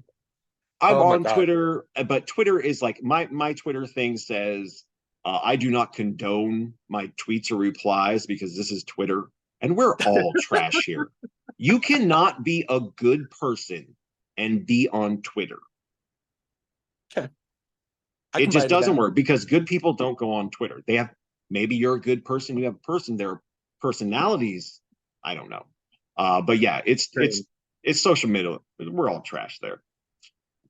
I'm on Twitter, but Twitter is like my Twitter thing says I do not condone my tweets or replies because this is Twitter and we're all trash here. You cannot be a good person and be on Twitter. Okay. It just doesn't work because good people don't go on Twitter. They have, maybe you're a good person, you have a person, their personalities, I don't know. But yeah, it's social media. We're all trash there.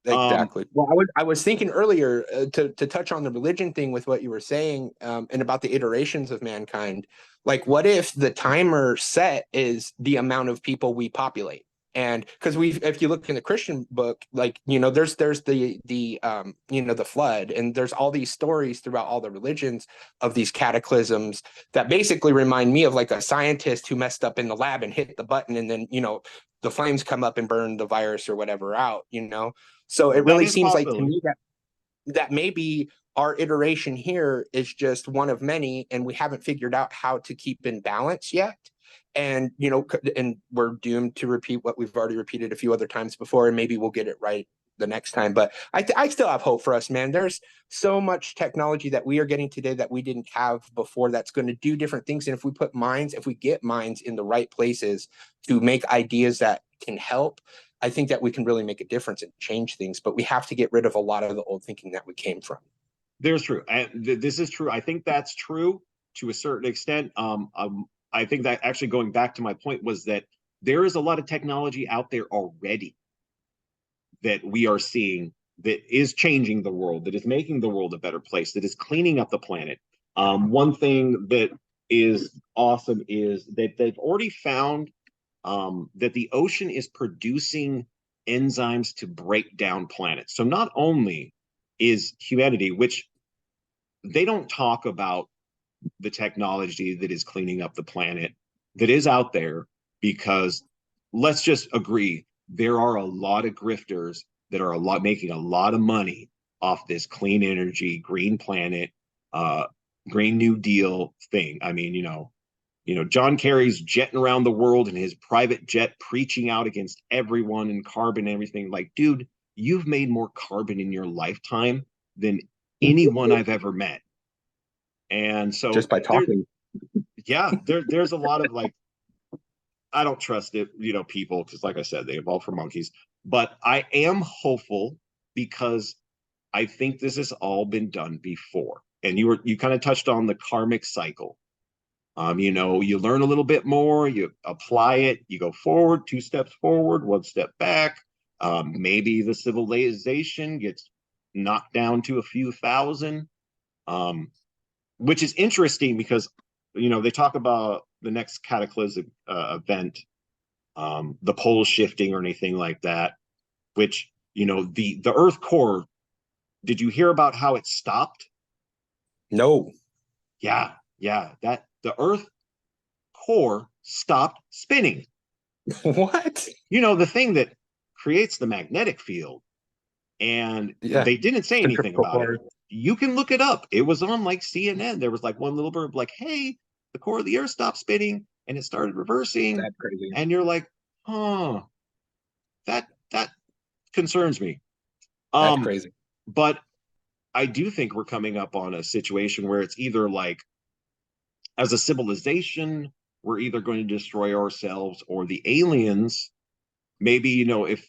Exactly. Well, I was thinking earlier to touch on the religion thing with what you were saying and about the iterations of mankind. Like, what if the timer set is the amount of people we populate? And because if you look in the Christian book, like, there's the the flood, and there's all these stories throughout all the religions of these cataclysms that basically remind me of like a scientist who messed up in the lab and hit the button, and then the flames come up and burn the virus or whatever out. So it really seems like to me that maybe our iteration here is just one of many, and we haven't figured out how to keep in balance yet. And, and we're doomed to repeat what we've already repeated a few other times before, and maybe we'll get it right the next time. But I still have hope for us, man. There's so much technology that we are getting today that we didn't have before that's going to do different things. And if we get minds in the right places to make ideas that can help, I think that we can really make a difference and change things. But we have to get rid of a lot of the old thinking that we came from. There's true. And this is true. I think that's true to a certain extent. I think that actually going back to my point was that there is a lot of technology out there already that we are seeing that is changing the world, that is making the world a better place, that is cleaning up the planet. One thing that is awesome is that they've already found that the ocean is producing enzymes to break down planets. So not only is humanity, which they don't talk about the technology that is cleaning up the planet that is out there, because let's just agree, there are a lot of grifters that are making a lot of money off this clean energy, green planet, Green New Deal thing. I mean, John Kerry's jetting around the world in his private jet, preaching out against everyone and carbon and everything. Like, dude, you've made more carbon in your lifetime than anyone I've ever met. And so just by talking. There's a lot of like, I don't trust it, people, because like I said, they evolved from monkeys. But I am hopeful because I think this has all been done before. And you kind of touched on the karmic cycle. You learn a little bit more, you apply it, you go forward, 2 steps forward, 1 step back. Maybe the civilization gets knocked down to a few thousand, which is interesting because, they talk about the next cataclysmic event, the poles shifting or anything like that, which, the Earth core, did you hear about how it stopped? No. Yeah, that the Earth core stopped spinning. What? The thing that creates the magnetic field. And they didn't say anything about it. You can look it up. It was on like CNN. There was like one little bird like, hey, the core of the Earth stopped spinning and it started reversing. That's crazy. And you're like, that concerns me. That's crazy. But I do think we're coming up on a situation where it's either like, as a civilization, we're either going to destroy ourselves, or the aliens, maybe, if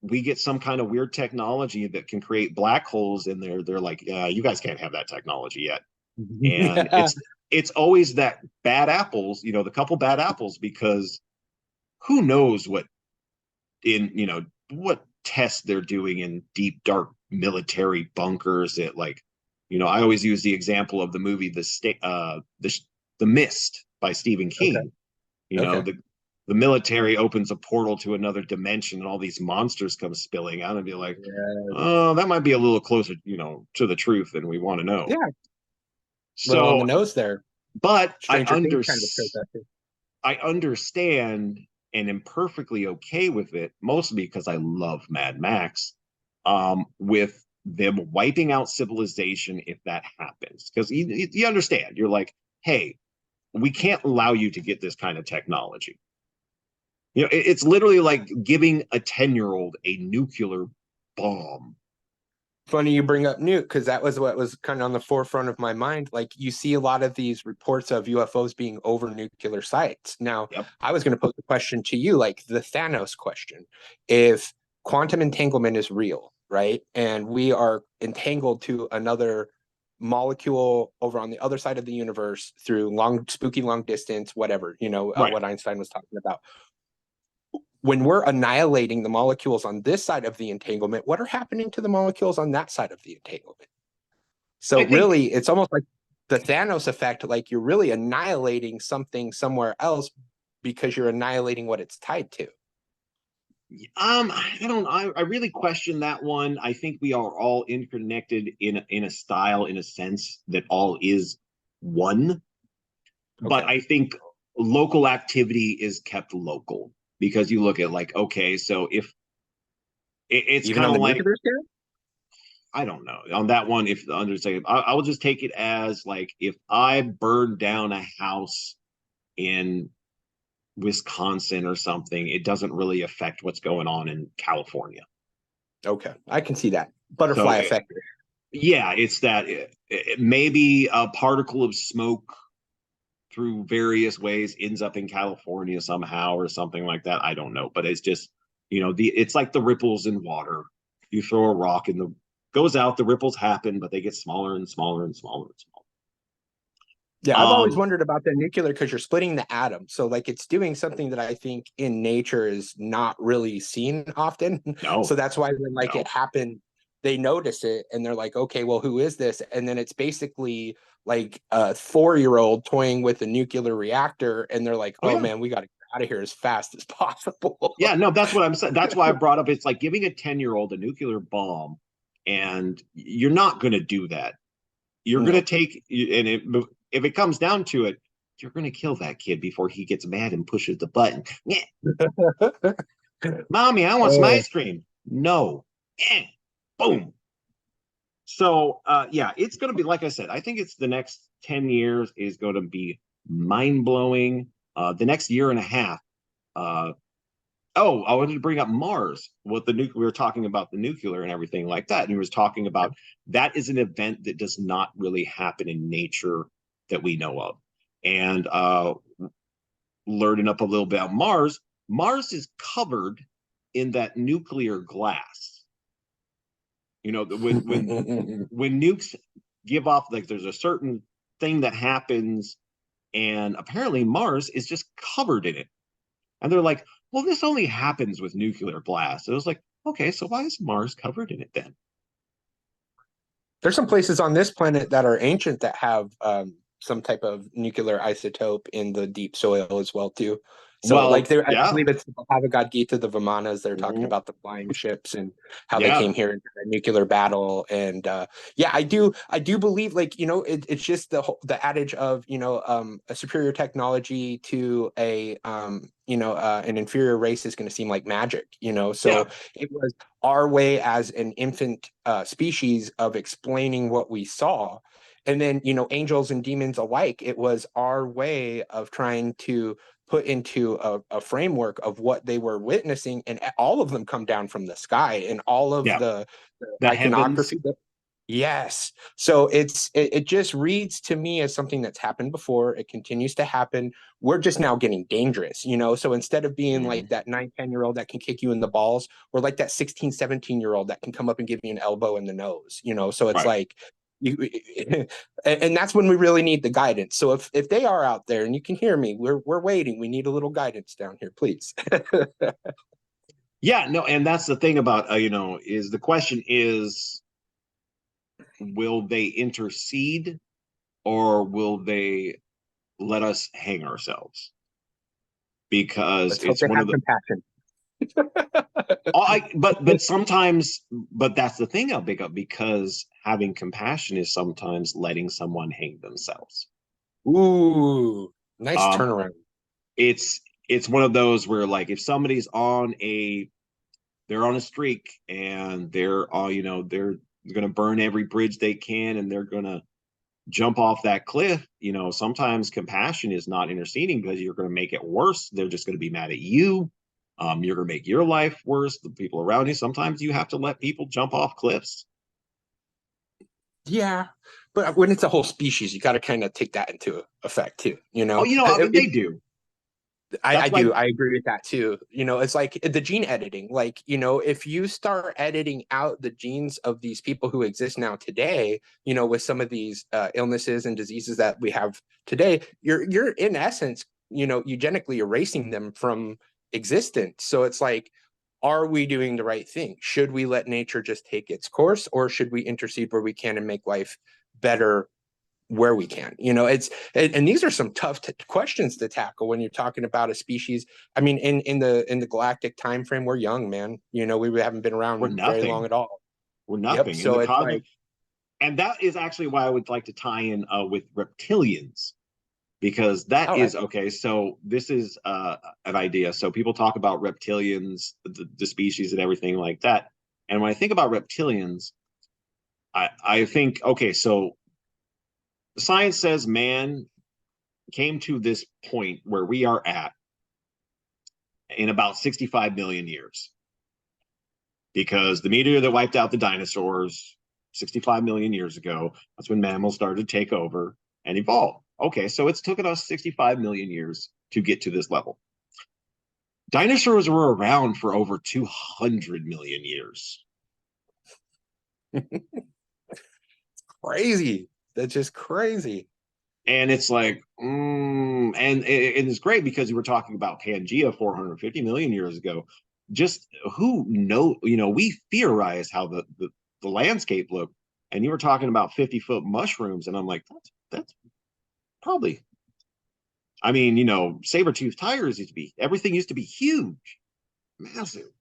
we get some kind of weird technology that can create black holes in there, they're like, yeah, you guys can't have that technology yet. And it's always that bad apples, the couple bad apples, because who knows what tests they're doing in deep, dark military bunkers. That, like, I always use the example of the movie The Mist by Stephen King. Okay. The military opens a portal to another dimension and all these monsters come spilling out, and be like, oh, that might be a little closer, to the truth than we want to know. Yeah. So on the nose there. But I I understand and am perfectly okay with it, mostly because I love Mad Max, with them wiping out civilization if that happens. Because you understand, you're like, hey, we can't allow you to get this kind of technology. It's literally like giving a 10-year-old a nuclear bomb. Funny you bring up nuke, because that was what was kind of on the forefront of my mind. Like, you see a lot of these reports of UFOs being over nuclear sites. Now, I was going to pose a question to you, like the Thanos question. If quantum entanglement is real, right, and we are entangled to another molecule over on the other side of the universe through spooky long distance, whatever, what Einstein was talking about. When we're annihilating the molecules on this side of the entanglement, what are happening to the molecules on that side of the entanglement? So really, it's almost like the Thanos effect, like you're really annihilating something somewhere else because you're annihilating what it's tied to. I really question that one. I think we are all interconnected in a style, in a sense that all is one. Okay. But I think local activity is kept local, because you look at, like, okay, so if it's kind of like, I don't know on that one, if the understanding, I will just take it as like, if I burn down a house in Wisconsin or something, it doesn't really affect what's going on in California. Okay, I can see that butterfly effect. Yeah, it's that it maybe a particle of smoke through various ways ends up in California somehow or something like that. I don't know, but it's just, it's like the ripples in water. You throw a rock and goes out, the ripples happen, but they get smaller and smaller and smaller and smaller. Yeah, I've always wondered about the nuclear, because you're splitting the atom. So like, it's doing something that I think in nature is not really seen often. No. So that's why when it happened, they notice it and they're like, okay, well, who is this? And then it's basically like a 4-year-old toying with a nuclear reactor, and they're like, oh man, we got to get out of here as fast as possible. Yeah, no, that's what I'm saying. That's why I brought up, it's like giving a 10-year-old a nuclear bomb, and you're not going to do that. You're going to take, and if it comes down to it, you're going to kill that kid before he gets mad and pushes the button. Mommy, I want some ice cream. No. Boom. So yeah, it's going to be, like I said, I think it's the next 10 years is going to be mind blowing. The next year and a half. Uh, oh, I wanted to bring up Mars with the nuclear. We were talking about the nuclear and everything like that. And he was talking about that is an event that does not really happen in nature that we know of. And learning up a little bit about Mars, Mars is covered in that nuclear glass. You know, when nukes give off, like there's a certain thing that happens, and apparently Mars is just covered in it. And they're like, well, this only happens with nuclear blast. It was like, okay, so why is Mars covered in it then? There's some places on this planet that are ancient that have some type of nuclear isotope in the deep soil as well too. So like Well, there, I yeah. believe it's the Bhagavad Gita, the Vimanas. They're talking Mhm. about the flying ships and how they Yeah. came here into a nuclear battle. And yeah, I do believe, like, you know, it's just the adage of, you know, a superior technology to a you know, an inferior race is going to seem like magic, you know. Yeah. So it was our way as an infant species of explaining what we saw. And then, you know, angels and demons alike, it was our way of trying to put into a framework of what they were witnessing. And all of them come down from the sky, and all of Yeah. the The heavens. iconography. Yes. So it just reads to me as something that's happened before. It continues to happen. We're just now getting dangerous, you know? So instead of being like Mhm. that 9, 10-year-old that can kick you in the balls, or like that 16, 17-year-old that can come up and give you an elbow in the nose, you know? So it's Right. like you and that's when we really need the guidance. So if they are out there and you can hear me, we're waiting. We need a little guidance down here, please. Yeah, no, and that's the thing about is the question is, will they intercede or will they let us hang ourselves? Because Let's hope it's they one of have the compassion. but sometimes, but that's the thing I'll pick up, because having compassion is sometimes letting someone hang themselves. Ooh, nice Um, turnaround. it's it's one of those where, like, if somebody's on a they're on a streak and they're all they're going to burn every bridge they can and they're going to jump off that cliff. Sometimes compassion is not interceding because you're going to make it worse. They're just going to be mad at you. You're going to make your life worse, the people around you. Sometimes you have to let people jump off cliffs. Yeah, but when it's a whole species, you got to kind of take that into effect too. You Oh, know, I mean, they do. I That's why. do. I agree with that too. You know, it's like the gene editing. Like, you know, if you start editing out the genes of these people who exist now today, you know, with some of these illnesses and diseases that we have today, you're in essence, you know, eugenically erasing them from existence. So it's like, are we doing the right thing? Should we let nature just take its course, or should we intercede where we can and make life better where we can? You know, and these are some tough questions to tackle when you're talking about a species. I mean, in the galactic time frame, we're young, man. You know, we haven't been We're around very long nothing. at all. We're Yep. nothing in So the it's cosmos. like, And that is actually why I would like to tie in with reptilians, because that all right. is okay. So this is an idea. So people talk about reptilians, the species, and everything like that. And when I think about reptilians, I think, okay, so science says man came to this point where we are at in about 65 million years, because the meteor that wiped out the dinosaurs 65 million years ago, that's when mammals started to take over and evolve. Okay, so it's taken us 65 million years to get to this level. Dinosaurs were around for over 200 million years. Crazy. That's just crazy. And it's like, and it's great because we were talking about Pangea 450 million years ago. Just who know, we theorize how the landscape looked. And you were talking about 50-foot mushrooms. And I'm like, that's probably, I mean, saber-tooth tigers everything used to be huge, massive.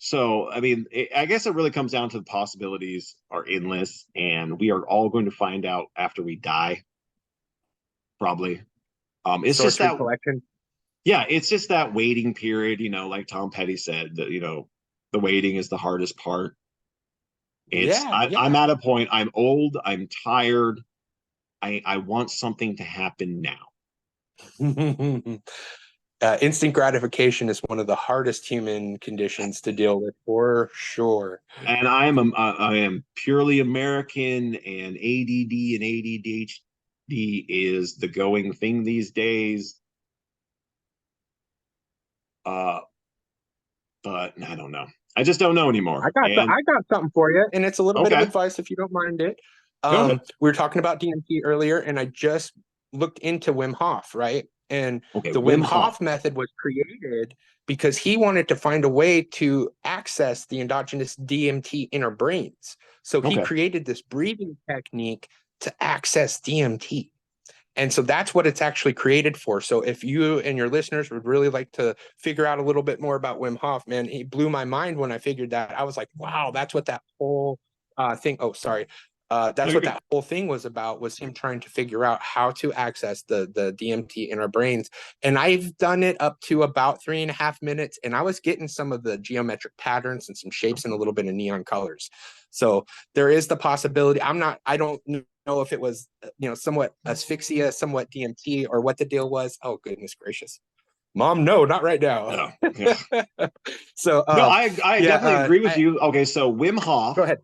So, I mean, I guess it really comes down to the possibilities are endless, and we are all going to find out after we die, probably. It's just Source that, recollection. yeah, it's just that waiting period, like Tom Petty said, that, the waiting is the hardest part. Yeah, I'm yeah. at a point, I'm old, I'm tired. I want something to happen now. Instant gratification is one of the hardest human conditions to deal with, for sure. And I am purely American, and ADD and ADHD is the going thing these days. Uh, but I don't know. I just don't know anymore. And I got something for you, and it's a little bit of okay, advice if you don't mind it. go ahead. We were talking about DMT earlier, and I just looked into Wim Hof, right? And Okay, the Wim Wim Hof. Hof method was created because he wanted to find a way to access the endogenous DMT in our brains. So he Okay. created this breathing technique to access DMT. And so that's what it's actually created for. So if you and your listeners would really like to figure out a little bit more about Wim Hof, man, he blew my mind when I figured that. I was like, wow, that's what that whole thing. Oh, sorry. No, That's you're what good. that whole thing was about, was him trying to figure out how to access the DMT in our brains. And I've done it up to about 3.5 minutes, and I was getting some of the geometric patterns and some shapes and a little bit of neon colors. So there is the possibility. I don't know if it was, somewhat asphyxia, somewhat DMT, or what the deal was. Oh, goodness gracious. Mom, no, not right now. No, yeah. So, No, I yeah, definitely agree with you. Okay, so Wim Hof, go ahead.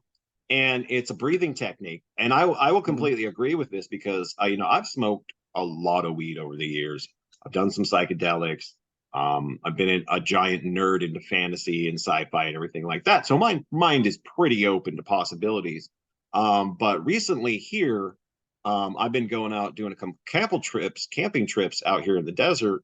and it's a breathing technique, and I will Mhm. completely agree with this because I've smoked a lot of weed over the years. I've done some psychedelics. I've been a giant nerd into fantasy and sci-fi and everything like that. So my mind is pretty open to possibilities. But recently here, I've been going out doing camping trips out here in the desert,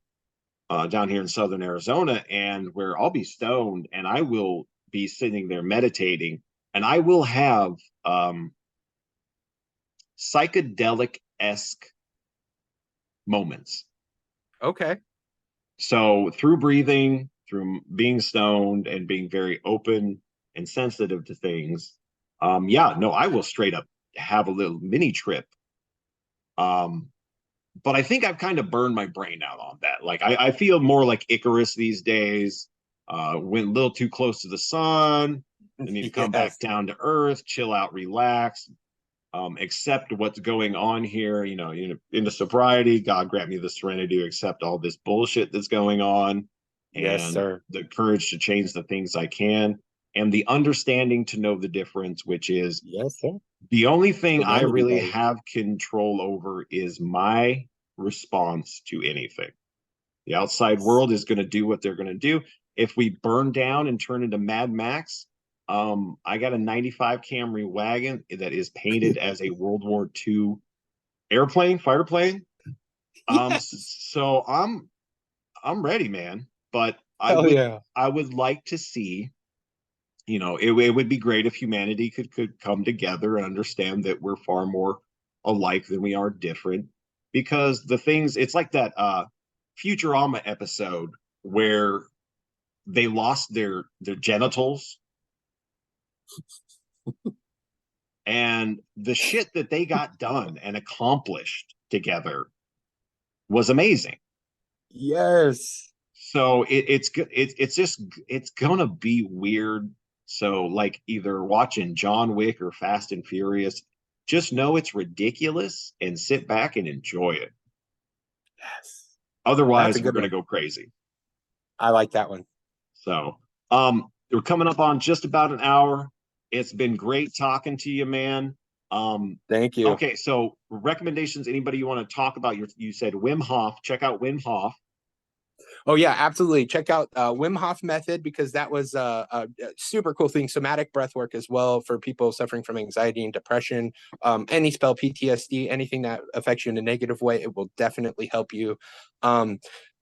down here in southern Arizona, and where I'll be stoned and I will be sitting there meditating, and I will have psychedelic esque moments. Okay. So through breathing, through being stoned, and being very open and sensitive to things, yeah, no, I will straight up have a little mini trip. Um, but I think I've kind of burned my brain out on that. Like I feel more like Icarus these days. Went a little too close to the sun. I need to come back Yes. down to earth, chill out, relax, accept what's going on here. Into sobriety, God grant me the serenity to accept all this bullshit that's going on, Yes, and sir. the courage to change the things I can, and the understanding to know the difference, which is Yes, sir. the only thing I Serenity, really buddy. have control over is my response to anything. The outside world is going to do what they're going to do. If we burn down and turn into Mad Max, I got a 95 Camry wagon that is painted as a World War II fighter plane. Yeah. So I'm ready, man. But Hell yeah. I would like to see, it would be great if humanity could come together and understand that we're far more alike than we are different. Because the things, it's like that Futurama episode where they lost their genitals, and the shit that they got done and accomplished together was amazing. Yes. So it's gonna be weird. So like either watching John Wick or Fast and Furious, just know it's ridiculous and sit back and enjoy it. Yes. That's a Otherwise, we're good gonna one. go crazy. I like that one. So we're coming up on just about an hour. It's been great talking to you, man. Um, Thank you. okay, so recommendations, anybody you want to talk about? You said Wim Hof. Check out Wim Hof. Oh yeah, absolutely. Check out Wim Hof method, because that was a super cool thing. Somatic breath work as well for people suffering from anxiety and depression, any spell PTSD, anything that affects you in a negative way, it will definitely help you.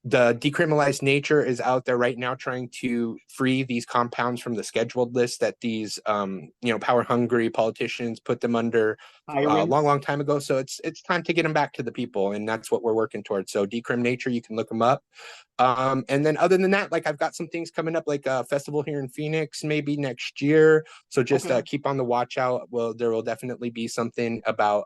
The decriminalized nature is out there right now trying to free these compounds from the scheduled list that these power hungry politicians put them under a long, Tyrants. long time ago. So it's time to get them back to the people, and that's what we're working towards. So decrim nature, you can look them up. And then other than that, like I've got some things coming up, like a festival here in Phoenix, maybe next year. So just Okay. keep on the watch out. Well, there will definitely be something about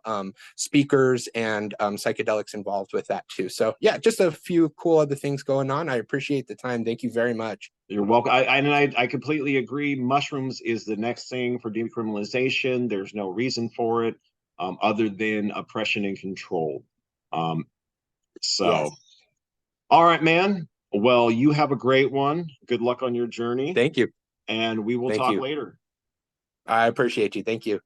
speakers and psychedelics involved with that too. So yeah, just a few cool other things going on. I appreciate the time. Thank you very much. You're welcome. I completely agree. Mushrooms is the next thing for decriminalization. There's no reason for it other than oppression and control. So, Yes. all right, man. Well, you have a great one. Good luck on your journey. Thank you. And we will Thank talk you. later. I appreciate you. Thank you.